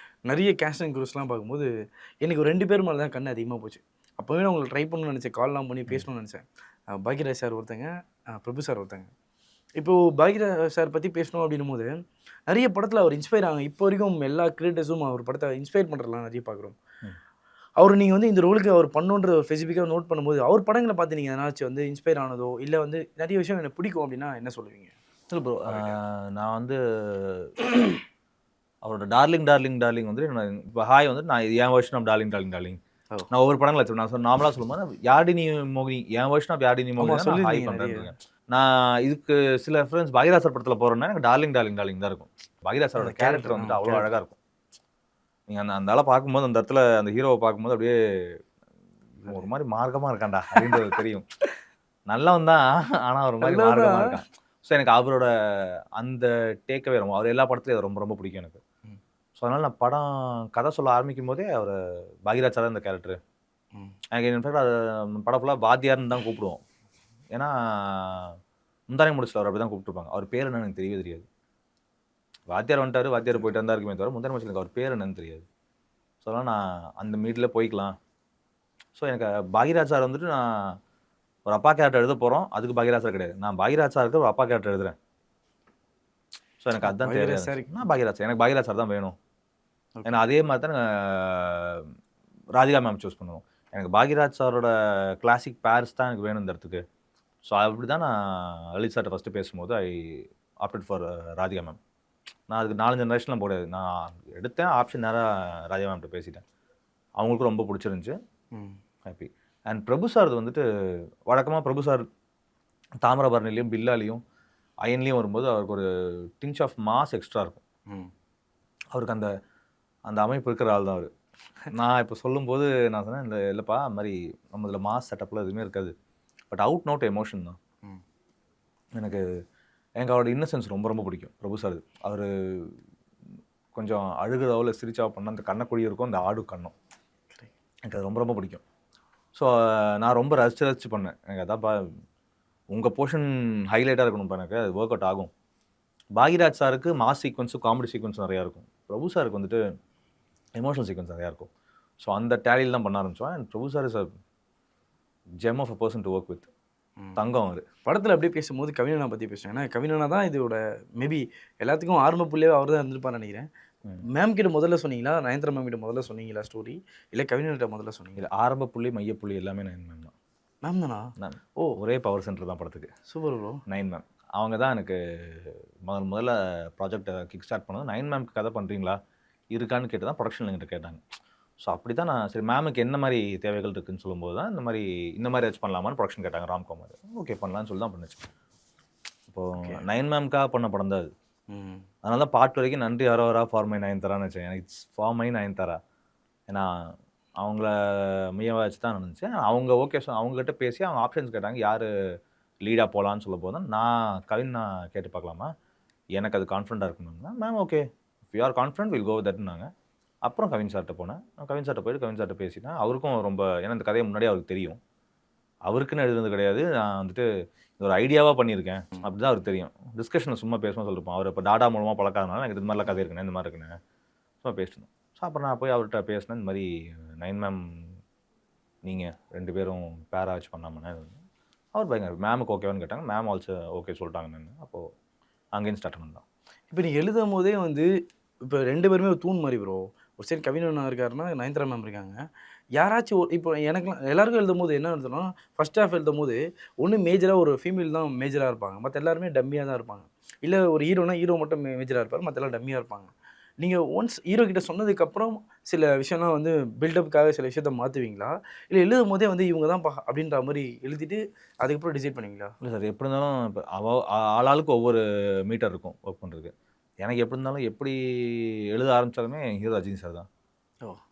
நிறைய கேஸ்ட் அண்ட் க்ரூஸ்லாம் பார்க்கும்போது எனக்கு ஒரு 2 பேர் மேலே தான் கண் அதிகமாக போச்சு. அப்போவே நான் உங்களுக்கு ட்ரை பண்ணணும்னு நினச்சேன், கால்லாம் பண்ணி பேசணும்னு நினச்சேன். பாக்யராஜ் சார் ஒருத்தங்க, பிரபு சார் ஒருத்தங்க. இப்போது பாக்யராஜ் சார் பற்றி பேசணும் அப்படின்னும் போது நிறைய படத்தில் அவர் இன்ஸ்பயர் ஆகும். இப்போ வரைக்கும் எல்லா கிரியேட்டர்ஸும் அவர் படத்தை இன்ஸ்பயர் பண்ணுறதுலாம் நிறைய பார்க்குறோம். அவர் நீங்கள் வந்து இந்த ரோலுக்கு அவர் பண்ணுன்ற ஸ்பெசிஃபிக்காக நோட் பண்ணும்போது அவர் படங்களை பார்த்து நீங்கள் எதனாச்சும் வந்து இன்ஸ்பயர் ஆனதோ இல்லை வந்து நிறைய விஷயம் எனக்கு பிடிக்கும் அப்படின்னா என்ன சொல்லுவீங்க? இல்லை ப்ரோ, நான் வந்து அவரோட டார்லிங் டார்லிங் டார்லிங் வந்து இப்போ ஹாய் வந்து நான் என் version of darling darling darling நான் ஒவ்வொரு படங்கள் வச்சுருவேன். நான் நார்மலாக சொல்லும்போது யாடினி மோகினி என் வெர்ஷன் ஆஃப் யாடினி மோகினி சொல்லி ஹாய் பண்ணுறேன். நான் இதுக்கு சில ரெஃபரன்ஸ் பாக்யராஜ் சார் படத்தில் போகிறேன்னா எனக்கு டார்லிங் டார்லிங் டார்லிங் தான் இருக்கும். பாக்யராஜ் சாரோட கேரக்டர் வந்துட்டு அவ்வளோ அழகாக இருக்கும். நீங்கள் அந்த ஆளை பார்க்கும்போது அந்த இடத்துல அந்த ஹீரோவை பார்க்கும்போது அப்படியே ஒரு மாதிரி மார்க்கமாக இருக்காண்டா அப்படின்றது தெரியும். நல்லவன் தான், ஆனால் ஒரு மாதிரி மார்க்கமாக இருக்கான். ஸோ எனக்கு அவரோட அந்த டேக்கவே ரொம்ப, அவர் எல்லா படத்துலையும் அது ரொம்ப ரொம்ப பிடிக்கும் எனக்கு. ஸோ அதனால் நான் படம் கதை சொல்ல ஆரம்பிக்கும் போதே அவர் பாக்யராஜ் சார் தான் இந்த கேரக்டரு. எனக்கு இன்ஃபேக்ட் அது படம் ஃபுல்லாக வாத்தியார்னு தான் கூப்பிடுவோம். ஏன்னா முந்தானை முடிச்சில் அவர் அப்படி தான் கூப்பிட்டுருப்பாங்க. அவர் பேர் என்னன்னு எனக்கு தெரியவே தெரியாது. வாத்தியார் வந்துட்டார், வாத்தியார் போயிட்டு வந்தா இருக்குமே தவிர முந்தானை முடிச்சில் எனக்கு அவர் பேர் என்னன்னு தெரியாது. ஸோ அதனால் நான் அந்த மீட்டில் போய்க்கலாம். ஸோ எனக்கு பாக்யராஜ் சார் வந்துட்டு நான் ஒரு அப்பா கேரக்டர் எழுத போகிறோம், அதுக்கு பாக்யராஜ் சார் கிடையாது. நான் பாக்யராஜ் சாருக்கு ஒரு அப்பா கேரக்டர் எழுதுறேன். ஸோ எனக்கு அதுதான் தேவை. நான் பாக்யராஜ் சார், எனக்கு பாக்யராஜ் சார் தான் வேணும். ஏன்னா அதே மாதிரி தான் ராதிகா மேம் சூஸ் பண்ணுவோம். எனக்கு பாக்யராஜ் சாரோட கிளாசிக் பேர்ஸ் தான் எனக்கு வேணும் இந்த இடத்துக்கு. ஸோ அப்படி தான் நான் லலித் சார்ட்ட ஃபஸ்ட்டு பேசும்போது ஐ ஆப்டட் ஃபார் ராதிகா மேம். நான் அதுக்கு 4 ஜெனரேஷன்லாம் போடாது. நான் எடுத்தேன் ஆப்ஷன் நேராக ராதிகா மேம்கிட்ட பேசிட்டேன். அவங்களுக்கும் ரொம்ப பிடிச்சிருந்துச்சு, ஹாப்பி. அண்ட் பிரபு சார் வந்துட்டு வழக்கமாக பிரபு சார் தாமிரபரணிலையும் பில்லாலையும் அயன்லேயும் வரும்போது அவருக்கு ஒரு டிஞ்ச் ஆஃப் மாஸ் எக்ஸ்ட்ரா இருக்கும். அவருக்கு அந்த அந்த அமைப்பு இருக்கிற ஆள் தான் அவர். நான் இப்போ சொல்லும்போது நான் சொன்னேன், இந்த இல்லைப்பா அந்த மாதிரி நம்ம இதில் மாஸ் செட்டப்பில் எதுவுமே இருக்காது, பட் அவுட் நோட் எமோஷன் தான். எனக்கு அவரோட இன்னசென்ஸ் ரொம்ப ரொம்ப பிடிக்கும் பிரபு சார். அவர் கொஞ்சம் அழுகிறதோ இல்லை சிரிச்சாவோ பண்ண அந்த கண்ணக்குடி இருக்கும், அந்த ஆடு கண்ணும் எனக்கு அது ரொம்ப ரொம்ப பிடிக்கும். ஸோ நான் ரொம்ப ரசித்து பண்ணேன். எனக்கு அதான்ப்பா உங்கள் போர்ஷன் ஹைலைட்டாக இருக்கணும்ப்பா, எனக்கு அது ஒர்க் அவுட் ஆகும். பாக்யராஜ் சாருக்கு மாஸ் சீக்வன்ஸும் காமெடி சீக்வன்ஸும் நிறையா இருக்கும். பிரபு சாருக்கு வந்துட்டு எமோஷனல் சீக்வன்ஸ் நிறையா இருக்கும். ஸோ அந்த டேலியில் தான் பண்ண ஆரம்பித்தோம். And Prabhu sir is a gem of a person to work with. தங்கம் அவர். படத்தில் அப்படியே பேசும்போது கவினனா பற்றி பேசுவேன். ஏன்னா கவினனா தான் இதோட மேபி எல்லாத்துக்கும் ஆரம்ப புள்ளியே அவர் தான் இருந்திருப்பான்னு நினைக்கிறேன். மேம் கிட்ட முதல்ல சொன்னீங்களா, நயன்தாரா மேம் கிட்ட முதல்ல சொன்னீங்களா ஸ்டோரி, இல்லை கவினன்கிட்ட முதல்ல சொன்னீங்களா? ஆரம்ப புள்ளி மையப்புள்ளி எல்லாமே 9 மேம் தான். மேம் தானா? நான் ஒரே பவர் சென்டர் தான் படத்துக்கு. Super bro. 9 மேம் அவங்க தான் எனக்கு முதல்ல ப்ராஜெக்டை கிக் ஸ்டார்ட் பண்ணது. 9 மேம்க்கு கதை பண்ணுறீங்களா இருக்கான்னு கேட்டு தான் ப்ரொடக்ஷன் என்கிட்ட கேட்டாங்க. ஸோ அப்படி தான் நான் சரி மேமுக்கு என்ன மாதிரி தேவைகள் இருக்குதுன்னு சொல்லும்போது தான் இந்த மாதிரி ஏதாச்சும் பண்ணலாமான்னு ப்ரொடக்ஷன் கேட்டாங்க. ராம்கோ மாதிரி ஓகே பண்ணலான்னு சொல்லி தான் பண்ணுச்சு. இப்போது 9 மேம்க்காக பண்ண படம் தான் அது. அதனால தான் பாட்டு வரைக்கும் நன்றி அரவரா ஃபார் மை நயன்தாரான்னு வச்சேன். எனக்கு இட்ஸ் ஃபார் மை நயன்தாரா. ஏன்னா அவங்கள மையமாக வச்சு தான் நடந்துச்சு. அவங்க ஓகே அவங்ககிட்ட பேசி அவங்க ஆப்ஷன்ஸ் கேட்டாங்க, யார் லீடாக போகலான்னு சொல்ல போது தான் நான் கேட்டு பார்க்கலாமா, எனக்கு அது கான்ஃபிடண்ட்டாக இருக்கணும்னா ma'am okay if you are confident will go தட்னாங்க. அப்புறம் கவின் சார்கிட்ட போனேன். கவின் சார்கிட்ட போயிட்டு கவின் சார்கிட்ட பேசினேன். அவருக்கும் ரொம்ப ஏன்னா இந்த கதையை முன்னாடியே அவருக்கு தெரியும். அவருக்குன்னு எழுதுனது கிடையாது. நான் வந்துட்டு இது ஒரு ஐடியாவாக பண்ணியிருக்கேன் அப்படி தான் அவருக்கு தெரியும். டிஸ்கஷனில் சும்மா பேசணும் சொல்லியிருப்போம். அவர் இப்போ டாடா மூலமாக பழக்காதனால எனக்கு இது மாதிரிலாம் கதை இருக்குண்ணே இந்த மாதிரி இருக்குண்ணே சும்மா பேசணும். ஸோ அப்புறம் நான் போய் அவர்கிட்ட பேசினேன். இந்த மாதிரி நயன் மேம் நீங்கள் 2 பேரும் பேரா வச்சு பண்ணாமண்ணே. அவர் பயங்கர மேமுக்கு ஓகேவான்னு கேட்டாங்க. மேம் ஆல்சோ ஓகே சொல்லிட்டாங்கன்னு. அப்போது அங்கேயும் ஸ்டார்ட் பண்ணலாம். இப்போ நீங்கள் எழுதும் போதே வந்து இப்போ 2 பேருமே ஒரு தூண் மாதிரி ப்ரோ. ஒரு சைடு கவின் அண்ணா இருக்காருன்னா நயன்தாரா மேம் இருக்காங்க. யாராச்சும் இப்போ எனக்குலாம் எல்லாருக்கும் எழுதும்போது என்ன எழுதுனா ஃபர்ஸ்ட் ஹாஃப் எழுதும்போது ஒன்று மேஜராக ஒரு ஃபீமேல் தான் மேஜராக இருப்பாங்க. மற்ற எல்லாருமே டம்மியாக தான் இருப்பாங்க. இல்லை ஒரு ஹீரோனா ஹீரோ மட்டும் மேஜராக இருப்பார், மற்ற எல்லாம் டம்மியாக இருப்பாங்க. நீங்கள் ஒன்ஸ் ஹீரோ கிட்ட சொன்னதுக்கப்புறம் சில விஷயம்லாம் வந்து பில்டப்புக்காக சில விஷயத்த மாற்றுவீங்களா? இல்லை எழுதும் போதே வந்து இவங்க தான் அப்படின்ற மாதிரி எழுதிட்டு அதுக்கப்புறம் டிசைட் பண்ணுவீங்களா? இல்லை சார் எப்படி இருந்தாலும் இப்போ ஆளாளுக்கு ஒவ்வொரு மீட்டர் இருக்கும் ஒர்க் பண்ணுறதுக்கு. எனக்கு எப்படி இருந்தாலும் எப்படி எழுத ஆரம்பித்தாலுமே ஹீரோ ரஜினி சார் தான்.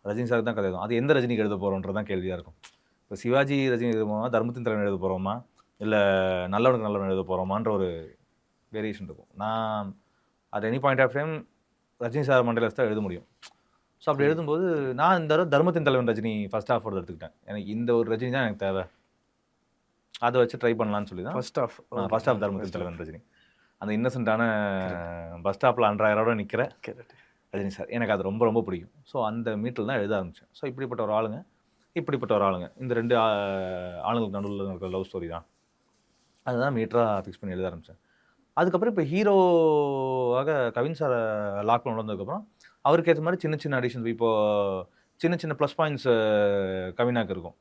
ரஜினி சார் தான் கதை எழுதும். அது எந்த ரஜினிக்கு எழுத போகிறோன்றது தான் கேள்வியாக இருக்கும். இப்போ சிவாஜி ரஜினி எழுத போகிறோமா, தர்மத்தின் தலைவன் எழுத போகிறோமா, இல்லை நல்லவனுக்கு நல்லவன் எழுத போகிறோமான்ற ஒரு வேரியேஷன் இருக்கும். நான் at any point of time Rajini sir மண்டல தான் எழுத முடியும். ஸோ அப்படி எழுதும்போது நான் இந்த தடவை தர்மத்தின் தலைவன் ரஜினி ஃபர்ஸ்ட் ஹாஃப் எடுத்துக்கிட்டேன். எனக்கு இந்த ஒரு ரஜினி தான் எனக்கு தேவை, அதை வச்சு ட்ரை பண்ணலான்னு சொல்லி தான் ஃபர்ஸ்ட் ஹாஃப் தர்மத்தின் தலைவன் ரஜினி. அந்த இன்னசென்ட்டான பஸ் ஸ்டாப்பில் 2000 நிற்கிற ரஜினி சார் எனக்கு அது ரொம்ப ரொம்ப பிடிக்கும். ஸோ அந்த மீட்டில் தான் எழுத ஆரம்பித்தேன். ஸோ இப்படிப்பட்ட ஒரு ஆளுங்க இப்படிப்பட்ட ஒரு ஆளுங்க இந்த 2 ஆளுங்களுக்கு நடுவில் இருக்கிற லவ் ஸ்டோரி தான். அதுதான் மீட்டராக ஃபிக்ஸ் பண்ணி எழுத ஆரம்பித்தேன். அதுக்கப்புறம் இப்போ ஹீரோவாக கவின் சாரை லாக் பண்ண வந்ததுக்கப்புறம் அவருக்கு ஏற்ற மாதிரி சின்ன சின்ன அடிஷன்ஸ் இப்போது சின்ன சின்ன ப்ளஸ் பாயிண்ட்ஸ் கவினாக்கு இருக்கும்.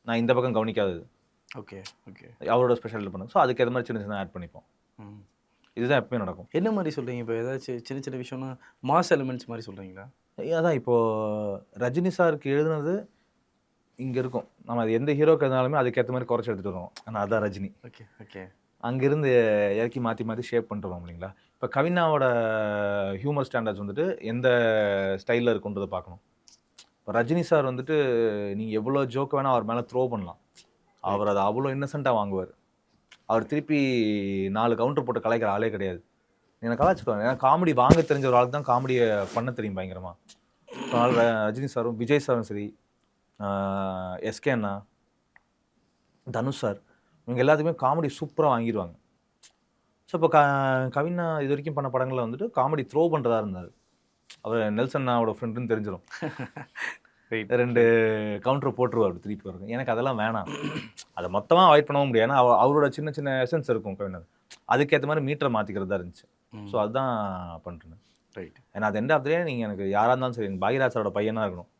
நான் இந்த பக்கம் கவனிக்காதது ஓகே ஓகே அவரோட ஸ்பெஷல் பண்ணுங்க. ஸோ அதுக்கு ஏற்ற மாதிரி சின்ன சின்ன ஆட் பண்ணிப்போம். இதுதான் எப்பவுமே நடக்கும். என்ன மாதிரி சொல்கிறீங்க? இப்போ ஏதாச்சும் சின்ன சின்ன விஷயம்னா மாஸ் எலிமெண்ட்ஸ் மாதிரி சொல்கிறீங்களா? அதான் இப்போது ரஜினி சாருக்கு எழுதுனது இங்கே இருக்கும். நம்ம அது எந்த ஹீரோக்கு இருந்தாலுமே அதுக்கேற்ற மாதிரி குறைச்சி எடுத்துகிட்டு வருவோம். ஆனால் அதுதான் ரஜினி. ஓகே ஓகே அங்கேருந்து இறக்கி மாற்றி மாற்றி ஷேப் பண்ணிட்டு வரோம் இல்லைங்களா? இப்போ கவினாவோட ஹியூமர் ஸ்டாண்டர்ட்ஸ் வந்துட்டு எந்த ஸ்டைலில் இருக்குன்றதை பார்க்கணும். இப்போ ரஜினி சார் வந்துட்டு நீங்கள் எவ்வளோ ஜோக்கு வேணால் அவர் மேலே த்ரோ பண்ணலாம். அவர் அதை அவ்வளோ இன்னசென்ட்டாக வாங்குவார். அவர் திருப்பி 4 கவுண்டர் போட்டு கலாய்க்கிற ஆளே கிடையாது. எனக்கு கலாய்ச்சிக்குவாங்க. ஏன்னா காமெடி வாங்க தெரிஞ்ச ஒரு ஆளுக்கு தான் காமெடியை பண்ண தெரியும் பயங்கரமாக. அதனால் ரஜினி சாரும் விஜய் சாரும் சரி, எஸ்கே அண்ணா, தனுஷ் சார் இவங்க எல்லாத்துக்குமே காமெடி சூப்பராக வாங்கிடுவாங்க. ஸோ இப்போ கவினா இது வரைக்கும் பண்ண படங்களில் வந்துட்டு காமெடி த்ரோ பண்ணுறதா இருந்தார். அவர் நெல்சன் அண்ணாவோட ஃப்ரெண்டுன்னு தெரிஞ்சிடும். 2 கவுண்டர் போட்டுருவார் அப்படி திருப்பி வருங்க. எனக்கு அதெல்லாம் வேணாம். அதை மொத்தமாக அவாய்ட் பண்ணவும் முடியாது. ஏன்னா அவரோட சின்ன சின்ன எசன்ஸ் இருக்கும் கவினா. அதுக்கேற்ற மாதிரி மீட்டரை மாற்றிக்கிறதா இருந்துச்சு. ஸோ அதுதான் பண்ணுறேன். ரைட். ஏன்னா அது எண்ட் ஆஃப் த டே நீங்கள் எனக்கு யாராக இருந்தாலும் சரி, எனக்கு பாகியராஜரோட பையனாக இருக்கணும்.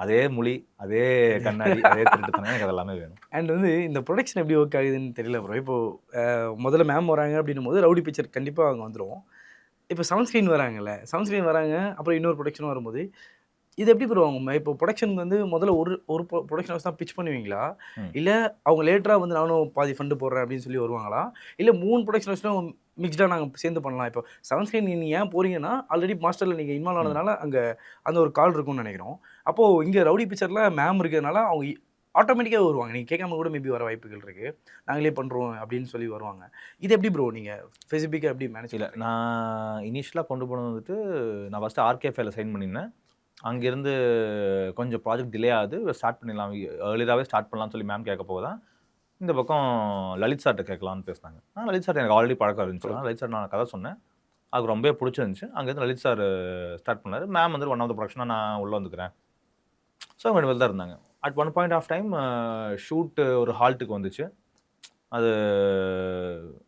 அதே மொழி, அதே கண்ணாடி, அதே திருட்டுத்தனம் எனக்கு அதெல்லாமே வேணும். அண்ட் வந்து இந்த ப்ரொடக்ஷன் எப்படி ஒர்க் ஆகுதுன்னு தெரியல ப்ரோ. இப்போது முதல்ல மேம் வராங்க அப்படின்னும் போது ரவுடி பிக்சர் கண்டிப்பாக அவங்க வந்துடும். இப்போ சவுண்ட் ஸ்க்ரீன் வராங்கல்ல, சவுண்ட் ஸ்க்ரீன் வராங்க, அப்புறம் இன்னொரு ப்ரொடக்ஷன் வரும்போது இது எப்படி போடுவாங்க? இப்போ ப்ரொடக்ஷன் வந்து முதல்ல ஒரு ப்ரொடக்ஷன் ஹவுஸ் தான் பிச் பண்ணுவீங்களா? இல்லை அவங்க லேட்டராக வந்து நானும் பாதி ஃபண்டு போடுறேன் அப்படின்னு சொல்லி வருவாங்களா? இல்லை 3 ப்ரொடக்ஷன் ஹவுஸ்லாம் மிக்ஸ்டாக நாங்கள் சேர்ந்து பண்ணலாம்? இப்போ செவன் ஸ்க்ரீன் நீங்கள் ஏன் போகிறீங்கன்னா ஆல்ரெடி மாஸ்டரில் நீங்கள் இன்வால்வ் ஆனதுனால அங்கே அந்த ஒரு கால் இருக்கும்னு நினைக்கிறோம். அப்போது இங்கே ரவுடி பிக்சரில் மேம் இருக்கிறதுனால அவங்க ஆட்டோமேட்டிக்காக வருவாங்க. நீங்கள் கேட்காம கூட மேபி வர வாய்ப்புகள் இருக்குது. நாங்களே பண்ணுறோம் அப்படின்னு சொல்லி வருவாங்க. இது எப்படி ப்ரோ நீங்கள் ஸ்பெசிஃபிக்காக எப்படி மேனேஜ்? இல்லை, நான் இனிஷியலாக கொண்டு போனது வந்துட்டு நான் ஃபஸ்ட்டு ஆர்கேஃபேல சைன் பண்ணியிருந்தேன். அங்கேருந்து கொஞ்சம் ப்ராஜெக்ட் டிலே ஆகுது, ஸ்டார்ட் பண்ணிடலாம், ஏர்லியராகவே ஸ்டார்ட் பண்ணலாம்னு சொல்லி மேம் கேட்க போக தான் இந்த பக்கம் லலித் சார்கிட்ட கேட்கலான்னு பேசினாங்க. லலித் சார் எனக்கு ஆல்ரெடி பழக்கம் இருந்துச்சு. லலித் சார் நான் கதை சொன்னேன், அதுக்கு ரொம்ப பிடிச்சிருந்துச்சு. அங்கேருந்து லலித் சார் ஸ்டார்ட் பண்ணார். மேம் வந்து ஒன் ஆஃப் த ப்ரொடக்ஷனாக நான் உள்ளே வந்துக்கிறேன். ஸோ அவங்க 2 பேர் தான் இருந்தாங்க. At one point of time shoot ஒரு ஹால்ட்டுக்கு வந்துச்சு. அது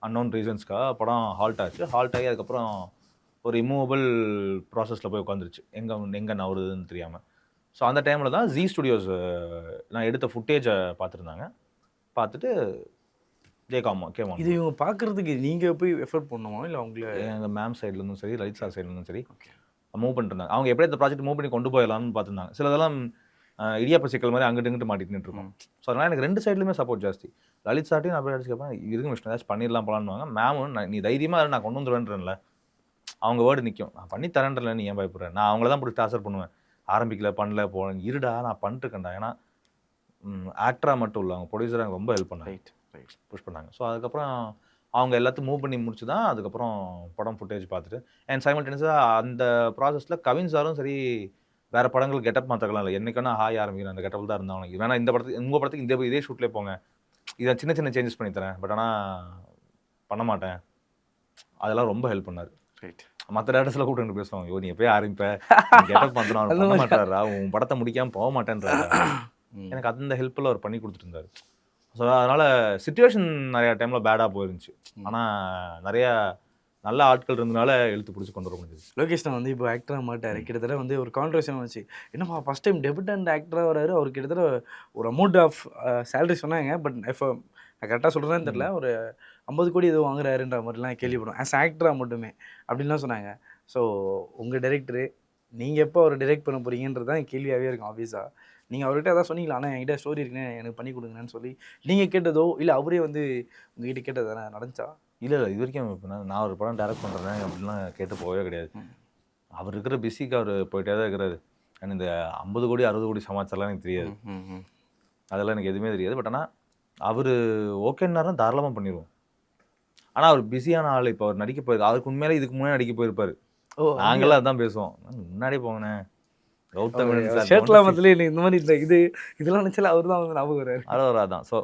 அன்னோன் ரீசன்ஸ்க்காக படம் ஹால்ட் ஆச்சு. ஹால்ட் ஆகி அதுக்கப்புறம் ஒரு இம்மூவபிள் ப்ராசஸில் போய் உட்காந்துருச்சு, எங்கே நவருதுன்னு தெரியாமல். ஸோ அந்த டைமில் தான் ஜி ஸ்டுடியோஸ் நான் எடுத்த ஃபுட்டேஜை பார்த்துருந்தாங்க. பார்த்துட்டு கேமாம் இது இவங்க பார்க்குறதுக்கு நீங்கள் போய் எஃபர்ட் பண்ணணுமா? இல்லை அவங்கள எங்கள் மேம் சைட்லேருந்தும் சரி, லலித் சார் சைட்லேருந்தும் சரி மூவ் பண்ணிட்டுருந்தாங்க. அவங்க எப்படியே இந்த ப்ராஜெக்ட் மூவ் பண்ணி கொண்டு போயிடலாம்னு பார்த்துருந்தாங்க. சிலதெல்லாம் இடியாப்ப சிக்கல் மாதிரி அங்கிட்டு இங்கிட்டு மாட்டிட்டு இருக்கோம். ஸோ அதனால் எனக்கு 2 சைட்லையுமே சப்போர்ட் ஜாஸ்தி. லலித் சார்ட்டையும் நான் போய் அடிச்சு கேட்பேன், இருங்க மிஷன் ஏதாச்சும் பண்ணிடலாம் போலான்னு. மேமும் நீ தைரியமாக நான் கொண்டு வந்துடுவேன்றேன்ல, அவங்க வேர்டு நிற்கும். நான் பண்ணி தரேன்றல, நீ ஏன் பயப்படுறேன்? நான் அவங்கள தான் பிடிச்சி டார்ச்சர் பண்ணுவேன். ஆரம்பிக்கல, பண்ணல, போனேன், இருடா நான் பண்ணிட்டுருக்கேன்டா. ஏன்னா ஆக்டராக மட்டும் இல்லை, அவங்க ப்ரொடியூசராக ரொம்ப ஹெல்ப் பண்ணாங்க, புஷ் பண்ணாங்க. ஸோ அதுக்கப்புறம் அவங்க எல்லாத்தையும் மூவ் பண்ணி முடிச்சு தான் அதுக்கப்புறம் படம் ஃபுட்டேஜ் பார்த்துட்டு அண்ட் சைமல்டேனியஸாக அந்த ப்ராசஸில் கவின் சாரும் சரி வேறு படங்கள் கெட்டப் மாற்றக்கலாம் இல்லை என்னைக்கான ஹாய் ஆரம்பிக்கிறேன் அந்த கெட்டப்பில் தான் இருந்தாங்க வேணா இந்த படத்துக்கு உங்கள் படத்துக்கு இதே ஷூட்லேயே போங்க இதை சின்ன சின்ன சேஞ்சஸ் பண்ணி தரேன் பட் ஆனால் பண்ண மாட்டேன் அதெல்லாம் ரொம்ப ஹெல்ப் பண்ணார். ரைட். மற்ற டேரக்டர்ஸ்ல கூப்பிட்டு பேசுவாங்க ஐயோ நீ எப்பயே ஆரம்பிப்ப கெட்டப் பண்ணுறான் பண்ண மாட்டாரா உன் படத்தை முடிக்காமல் போக மாட்டேன்றாரு. எனக்கு அந்த ஹெல்ப்பில் அவர் பண்ணி கொடுத்துட்டு இருந்தார். ஸோ அதனால் சுச்சுவேஷன் நிறையா டைமில் பேடாக போயிருந்துச்சு. ஆனால் நிறையா நல்ல ஆட்கள் இருந்தனால இழுத்து பிடிச்சி கொண்டு வர முடியுது. லோகேஷ் நான் வந்து இப்போ ஆக்டராக மாட்டார். கிட்டத்தட்ட வந்து ஒரு கான்ட்ரவர்ஷன் வந்துச்சு. என்னப்பா ஃபஸ்ட் டைம் டெபியூட்டன்ட் ஆக்டராக வராரு, அவர் கிட்டத்தட்ட ஒரு அமௌண்ட் ஆஃப் சேலரி சொன்னாங்க. பட் இப்போ நான் கரெக்டாக சொல்கிறேன்னு தெரியல, ஒரு 50 கோடி எதுவும் வாங்குறாருன்ற மாதிரிலாம் கேள்விப்படும் ஆஸ் ஆக்டராக மட்டுமே அப்படின்லாம் சொன்னாங்க. ஸோ உங்கள் டைரக்டரு நீங்கள் எப்போ அவர் டைரக்ட் பண்ண போகிறீங்கன்றது தான் கேள்வியாகவே இருக்கும். ஆஃபீஸாக நீங்கள் அவர்கிட்ட எதாவது சொன்னீங்களா, ஆனால் என்கிட்ட ஸ்டோரி இருக்குன்னு எனக்கு பண்ணி கொடுங்கன்னு சொல்லி நீங்கள் கேட்டதோ இல்லை அவரே வந்து உங்ககிட்ட கேட்டது தானே நடந்துச்சா? இல்லை இது வரைக்கும் இப்போ நான் ஒரு படம் டேரக்ட் பண்ணுறேன் அப்படின்லாம் கேட்டு போகவே கிடையாது. அவர் இருக்கிற பிஸிக்கு அவர் போயிட்டே தான் இருக்கிறாரு. ஆனால் இந்த 50 கோடி 60 கோடி சமாச்சாரம்லாம் எனக்கு தெரியாது. அதெல்லாம் எனக்கு எதுவுமே தெரியாது. பட் ஆனால் அவர் ஓகேன்னாலும் தாராளமாக பண்ணிடுவோம். ஆனால் அவர் பிஸியான ஆள். இப்போ அவர் நடிக்க போயிருக்காரு. அவருக்கு உண்மையிலே இதுக்கு முன்னாடி நடிக்க போயிருப்பார். நாங்களாம் அதான் பேசுவோம், முன்னாடியே போங்கண்ணே கௌதம் ஷர்ட்லாம் இந்த மாதிரி இதெல்லாம் நினச்சால அவர் தான் வந்து ஞாபகம் வர்றாரு. அதான். ஸோ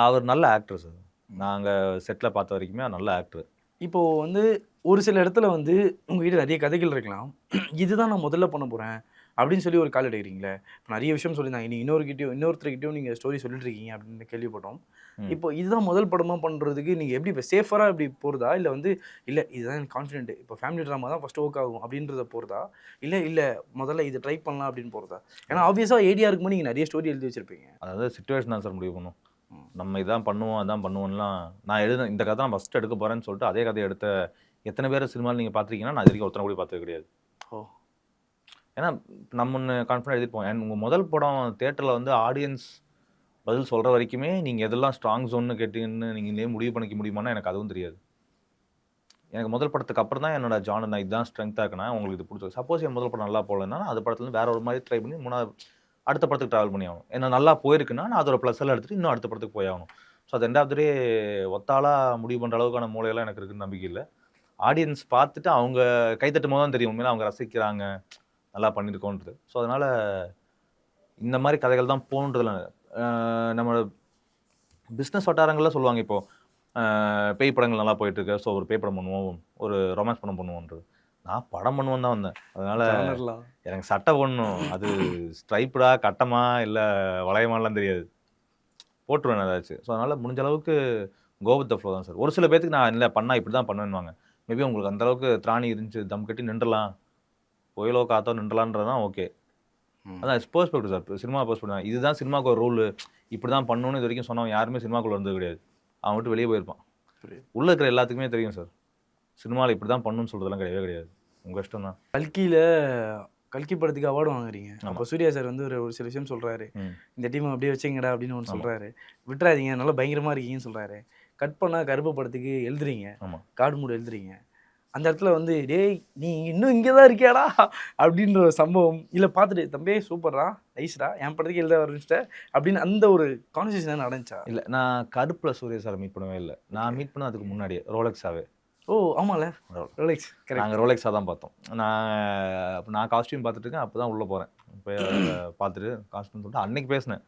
அவர் நல்ல ஆக்டர் சார். நாங்கள் செட்டில் பார்த்த வரைக்குமே நல்ல ஆக்டர். இப்போது வந்து ஒரு சில இடத்துல வந்து உங்ககிட்ட நிறைய கதைகள் இருக்கலாம். இதுதான் நான் முதல்ல பண்ண போகிறேன் அப்படின்னு சொல்லி ஒரு கால் எடுக்கிறீங்களே. இப்போ நிறைய விஷயம் சொல்லியிருந்தாங்க. நீங்கள் இன்னொருத்தர்கிட்டையும் நீங்கள் ஸ்டோரி சொல்லிட்டு இருக்கீங்க அப்படின்னு கேள்விப்பட்டோம். இப்போ இதுதான் முதல் படமாக பண்ணுறதுக்கு நீங்கள் எப்படி இப்போ சேஃபராக இப்படி போகிறதா, இல்லை வந்து இல்லை இதுதான் எனக்கு கான்ஃபிடென்ட், இப்போ ஃபேமிலி ட்ராமா தான் ஃபஸ்ட்டு ஒர்க் ஆகும் அப்படின்றத போகிறதா, இல்லை முதல்ல இதை ட்ரை பண்ணலாம் அப்படின்னு போகிறதா? ஏன்னா ஆப்வியஸாக ஏடியா இருக்கும்போது நீங்கள் நிறைய ஸ்டோரி எழுதி வச்சுருப்பீங்க. அதாவது சிச்சுவேஷன் தான் சார் முடிவு பண்ணும். நம்ம இதான் பண்ணுவோம் அதான் பண்ணுவோம்லாம் நான் இந்த கதை நான் ஃபஸ்ட்டு எடுக்க போகிறேன்னு சொல்லிட்டு அதே கதையை எடுத்த எத்தனை பேர் சினிமாவில் நீங்கள் பார்த்துருக்கீங்கன்னா நான் இது வரைக்கும் ஒருத்தனை கூட பார்த்தது கிடையாது. ஏன்னா நம்ம ஒன்று கான்ஃபிடென்ட் எழுதிப்போம். அண்ட் உங்கள் முதல் படம் தேட்டரில் வந்து ஆடியன்ஸ் பதில் சொல்கிற வரைக்குமே நீங்கள் எதெல்லாம் ஸ்ட்ராங் ஜோன்னு கேட்டீங்கன்னு நீங்களே முடிவு பண்ணிக்க முடியுமான்னா எனக்கு அதுவும் தெரியாது. எனக்கு முதல் படத்துக்கு அப்புறம் தான் என்னோட ஜானர் நான் இதுதான் ஸ்ட்ரென்த்தாக இருக்குன்னா உங்களுக்கு இது பிடிச்சது. சப்போஸ் என் முதல் படம் நல்லா போகலன்னா அது படத்துலேருந்து வேற ஒரு மாதிரி ட்ரை பண்ணி அடுத்த படத்துக்கு ட்ராவல் பண்ணி ஆகணும். என்ன நல்லா போயிருக்குன்னா நான் அதோட ப்ளஸ் எல்லாம் எடுத்துகிட்டு இன்னும் அடுத்த படத்துக்கு போய் ஆகணும். ஸோ அது ரெண்டாவது ஒத்தாளாக முடிவு பண்ணுற அளவுக்கான மூலையெல்லாம் எனக்கு இருக்குன்னு நம்பிக்கை இல்லை. ஆடியன்ஸ் பார்த்துட்டு அவங்க கைத்தட்டும் போது தான் தெரியும் உண்மையில அவங்க ரசிக்கிறாங்க நல்லா பண்ணியிருக்கோன்றது. ஸோ அதனால் இந்த மாதிரி கதைகள் தான் போகணுன்றதுல நம்மளோட பிஸ்னஸ் வட்டாரங்களில் சொல்லுவாங்க. இப்போது பேய் படங்கள் நல்லா போயிட்டுருக்கு, ஸோ ஒரு பேய் படம் பண்ணுவோம், ஒரு ரொமான்ஸ் படம் பண்ணுவோன்றது. நான் படம் பண்ணுவோன்னு தான் வந்தேன். அதனால் எனக்கு சட்டை போடணும், அது ஸ்ட்ரைப்டா கட்டமா இல்லை வளையமாலாம் தெரியாது, போட்டுருவேன் ஏதாச்சும். ஸோ அதனால் முடிஞ்ச அளவுக்கு கோ வித் த ஃப்ளோ தான் சார். ஒரு சில பேருக்கு நான் இல்லை பண்ணால் இப்படி தான் பண்ணுவேன்னுவாங்க. மேபி உங்களுக்கு அந்தளவுக்கு திராணி இருந்துச்சு தம் கட்டி நின்றுலாம் புயலோ காத்தோ நின்றுலான்றது தான் ஓகே. அதான் பெர்ஸ்பெக்டிவ் சார். சினிமா பெர்ஸ்பெக்டிவ் இதுதான் சினிமாவுக்கு ஒரு ரூல். இப்படி தான் பண்ணணும்னு இது வரைக்கும் சொன்னவன் யாருமே சினிமாக்குள்ளே இருந்தது கிடையாது. அவன் விட்டு வெளியே போயிருப்பான். உள்ளே இருக்கிற எல்லாத்துக்குமே தெரியும் சார் சினிமாவில் இப்படி தான் பண்ணணும்னு சொல்கிறதுலாம் கிடையவே கிடையாது. உங்கள் இஷ்டம் தான். கல்கி படத்துக்கு அவார்டு வாங்குறீங்க. அப்போ சூர்யா சார் வந்து ஒரு சில விஷயம் சொல்கிறாரு. இந்த டீம் அப்படியே வச்சுங்கடா அப்படின்னு ஒன்று சொல்கிறாரு. விட்டுறாதீங்க நல்லா பயங்கரமாக இருக்கீங்கன்னு சொல்கிறாரு. கட் பண்ணால் கருப்பு படத்துக்கு எழுதுறீங்க, கார்டு மூடு எழுதுறீங்க. அந்த இடத்துல வந்து டேய் நீ இன்னும் இங்கே தான் இருக்கியாடா அப்படின்ற ஒரு சம்பவம் இல்லை பார்த்துட்டு தம்பே சூப்பர்ரா நைஸ்டா என் படத்துக்கு எழுத ஆரம்பிச்சிட்டேன் அப்படின்னு அந்த ஒரு கான்வர்சேஷன் நடந்துச்சா? இல்லை நான் கருப்பில் சூர்யா சார் மீட் பண்ணவே இல்லை. நான் மீட் பண்ண அதுக்கு முன்னாடியே ரோலெக்ஸாவே. ஓ ஆமாம்ல ரோலெக்ஸ். நாங்கள் ரோலெக்ஸாக தான் பார்த்தோம். நான் காஸ்டியூம் பார்த்துட்டு இருக்கேன். அப்போ தான் உள்ளே போகிறேன். இப்போ பார்த்துட்டு காஸ்டியூம் சொல்லிட்டு அன்னைக்கு பேசினேன்.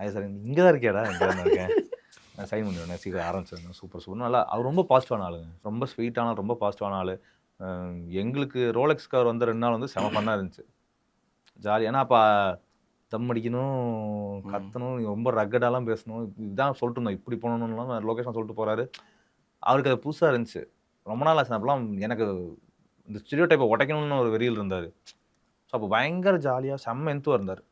ஐயா சார் இங்கே தான் இருக்கியாடா, இங்கே தான் இருக்கேன், நான் சைன் பண்ணிவிடுவேன் சீக்கிரம் ஆரம்பிச்சிருந்தேன். சூப்பர் நல்லா அவர் ரொம்ப பாசிட்டிவான ஆளுங்க, ரொம்ப ஸ்வீட்டான ரொம்ப பாசிட்டிவான ஆள். எங்களுக்கு ரோலெக்ஸ் கார் வந்து 2 நாள் வந்து செம பண்ணாக இருந்துச்சு, ஜாலி. ஏன்னா அப்போ தம் அடிக்கணும், கத்தணும், ரொம்ப ரக்கடாலாம் பேசணும், இதுதான் சொல்லிட்டு இருந்தோம். இப்படி போகணும்லாம் லொக்கேஷன் சொல்லிட்டு போகிறாரு. அவருக்கு அது புதுசாக இருந்துச்சு. ரொம்ப நாள் ஆச்சு. அப்போலாம் எனக்கு இந்த ஸ்டூடியோ டைப்பை உடைக்கணும்னு ஒரு வெறியில் இருந்தார். ஸோ அப்போ பயங்கர ஜாலியாக செம்ம எந்துவாக இருந்தார்.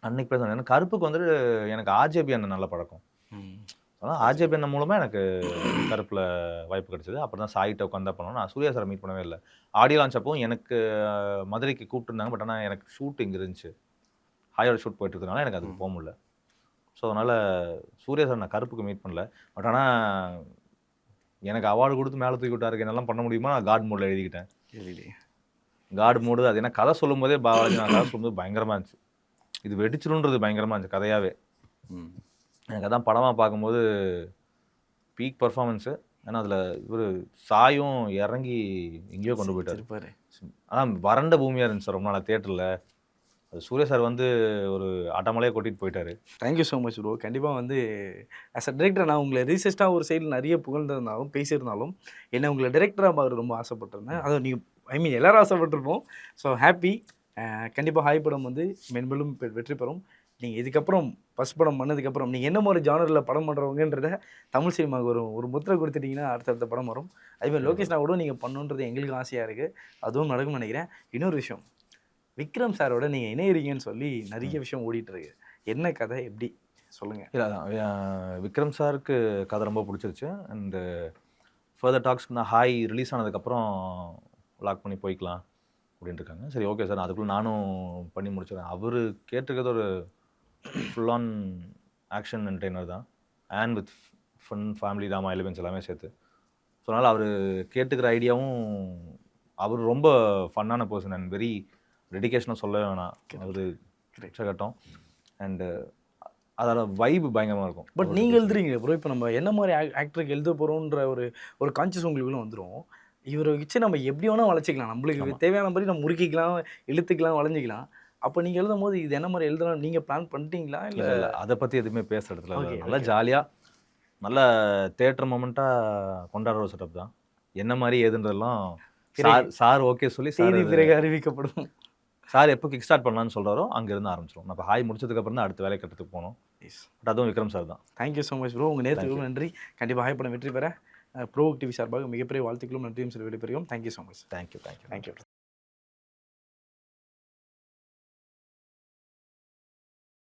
அன்னைக்கு பேசுகிறேன். எனக்கு கருப்புக்கு வந்துட்டு எனக்கு ஆர்ஜேபி அண்ணன் நல்ல பழக்கம். ஆனால் ஆர்ஜேபி அண்ணன் மூலமாக எனக்கு கருப்பில் வாய்ப்பு கிடச்சிது. அப்புறம் தான் சாயிட்ட உட்காந்து தான் பண்ணோம். நான் சூர்யா சாரை மீட் பண்ணவே இல்லை. ஆடியோ லான்ச் அப்போ எனக்கு மதுரைக்கு கூப்பிட்டுருந்தாங்க. பட் ஆனால் எனக்கு ஷூட் இங்கே இருந்துச்சு, ஹாயோட ஷூட் போயிட்டு இருக்கனால எனக்கு அதுக்கு போக முடியல. ஸோ அதனால் சூர்யா சார் நான் கருப்புக்கு மீட் பண்ணல. பட் ஆனால் எனக்கு அவார்டு கொடுத்து மேலே தூக்கி விட்டாருக்கு, என்னெல்லாம் பண்ண முடியுமா நான் காட் மோடில் எழுதிக்கிட்டேன். காட் மோடு அது என்ன கதை சொல்லும் போதே பாலாஜி நான் கதை சொல்லும்போது பயங்கரமாக இருந்துச்சு. இது வெடிச்சிருன்றது பயங்கரமாக இருந்துச்சு கதையாகவே. எனக்கு அதான் படமாக பார்க்கும்போது பீக் பர்ஃபார்மன்ஸு. ஏன்னா அதில் இவர் சாயும் இறங்கி எங்கேயோ கொண்டு போயிட்டார். இருப்பாரு. அதான் வறண்ட பூமியாக இருந்துச்சு சார் ரொம்ப நாள் தேட்டரில். அது சூர்யா சார் வந்து ஒரு ஆட்டமலையே கொட்டிட்டு போயிட்டாரு. Thank you so much bro. கண்டிப்பாக வந்து ஆஸ் அ டிரெக்டர் நான் உங்களை ரீசெண்டாக ஒரு சைடில் நிறைய புகழ்ந்திருந்தாலும் பேசியிருந்தாலும் என்னை உங்களை டிரெக்டராக பார்க்க ரொம்ப ஆசைப்பட்டிருந்தேன். அதை நீங்கள் ஐ மீன் எல்லாரும் ஆசைப்பட்டிருப்போம். So happy. கண்டிப்பாக ஹாய் படம் வந்து மென்மேலும் வெற்றி பெறும். நீங்கள் இதுக்கப்புறம் ஃபஸ்ட் படம் பண்ணதுக்கப்புறம் நீங்கள் என்ன மாதிரி ஜானரில் படம் பண்ணுறவங்கன்றத தமிழ் சினிமாவுக்கு ஒரு முத்திரை கொடுத்துட்டிங்கன்னா அடுத்தடுத்த படம் வரும். அதேமாதிரி லோகேஷ் நான் கூட நீங்கள் பண்ணுன்றது எங்களுக்கு ஆசையாக இருக்குது. அதுவும் நடக்கும்னு நினைக்கிறேன். இன்னொரு விஷயம், விக்ரம் சாரோட நீங்கள் இணையறீங்கன்னு சொல்லி நிறைய விஷயம் ஓடிட்டுருக்கு. என்ன கதை, எப்படி சொல்லுங்கள்? இல்லை அதான் விக்ரம் சாருக்கு கதை ரொம்ப பிடிச்சிருச்சு. அண்டு ஃபர்தர் டாக்ஸ்க்கு நான் ஹாய் ரிலீஸ் ஆனதுக்கப்புறம் லாக் பண்ணி போய்க்கலாம் அப்படின்ட்டு இருக்காங்க. சரி ஓகே சார், அதுக்குள்ளே நானும் பண்ணி முடிச்சிடுறேன். அவர் கேட்டிருக்கிறது ஒரு ஃபுல் ஆன் ஆக்ஷன் என்டர்டெய்னர் தான், and with fun family drama elements எல்லாமே சேர்த்து. ஸோ அதனால் அவர் கேட்டுக்கிற ஐடியாவும், அவர் ரொம்ப ஃபன்னான பர்சன் அண்ட் வெரி டெடிகேஷனாக சொல்லவே வேணாம். அவர் உச்சகட்டம். அண்டு அதோட வைப் பயங்கரமாக இருக்கும். பட் நீங்கள் எழுதுறீங்க ப்ரோ, இப்போ நம்ம என்ன மாதிரி ஆக்டருக்கு எழுத போகிறோன்ற ஒரு கான்சியஸ் உங்களுக்குள்ள வந்துடும். இவரை வச்சு நம்ம எப்படி வேணால் வளைச்சிக்கலாம், நம்மளுக்கு தேவையான மாதிரி நம்ம முறுக்கிக்கலாம், இழுத்துக்கலாம், வளைஞ்சிக்கலாம். அப்போ நீங்கள் எழுதும் போது இது என்ன மாதிரி எழுதலாம் நீங்கள் பிளான் பண்ணிட்டீங்களா? இல்லை அதை பற்றி எதுவுமே பேசுகிறதுல நல்லா ஜாலியாக நல்ல தேட்டர் மொமெண்ட்டாக கொண்டாடுற ஒரு செட்டப் தான். என்ன மாதிரி ஏதுன்றதெல்லாம் சார் ஓகே சொல்லி செய்தி பிறகு அறிவிக்கப்படும். சார் எப்போ கிக் ஸ்டார்ட் பண்ணலான்னு சொல்கிறாரோ அங்கேருந்து ஆரம்பிச்சிடும். நம்ம ஹாய் முடிச்சதுக்கப்புறம் தான் அடுத்த வேலை கட்டத்துக்கு போகணும். பட் அதுவும் விக்ரம் சார் தான். Thank you so much bro. உங்கள் நேரத்துக்கு நன்றி. கண்டிப்பாக ஹாய் படம் வெற்றி பெற ப்ரோ டிவி சார்பாக மிகப்பெரிய வாழ்த்துக்களும் நன்றியும் சொல்லி விடைபெறுகிறோம். Thank you so much. தேங்க்யூ.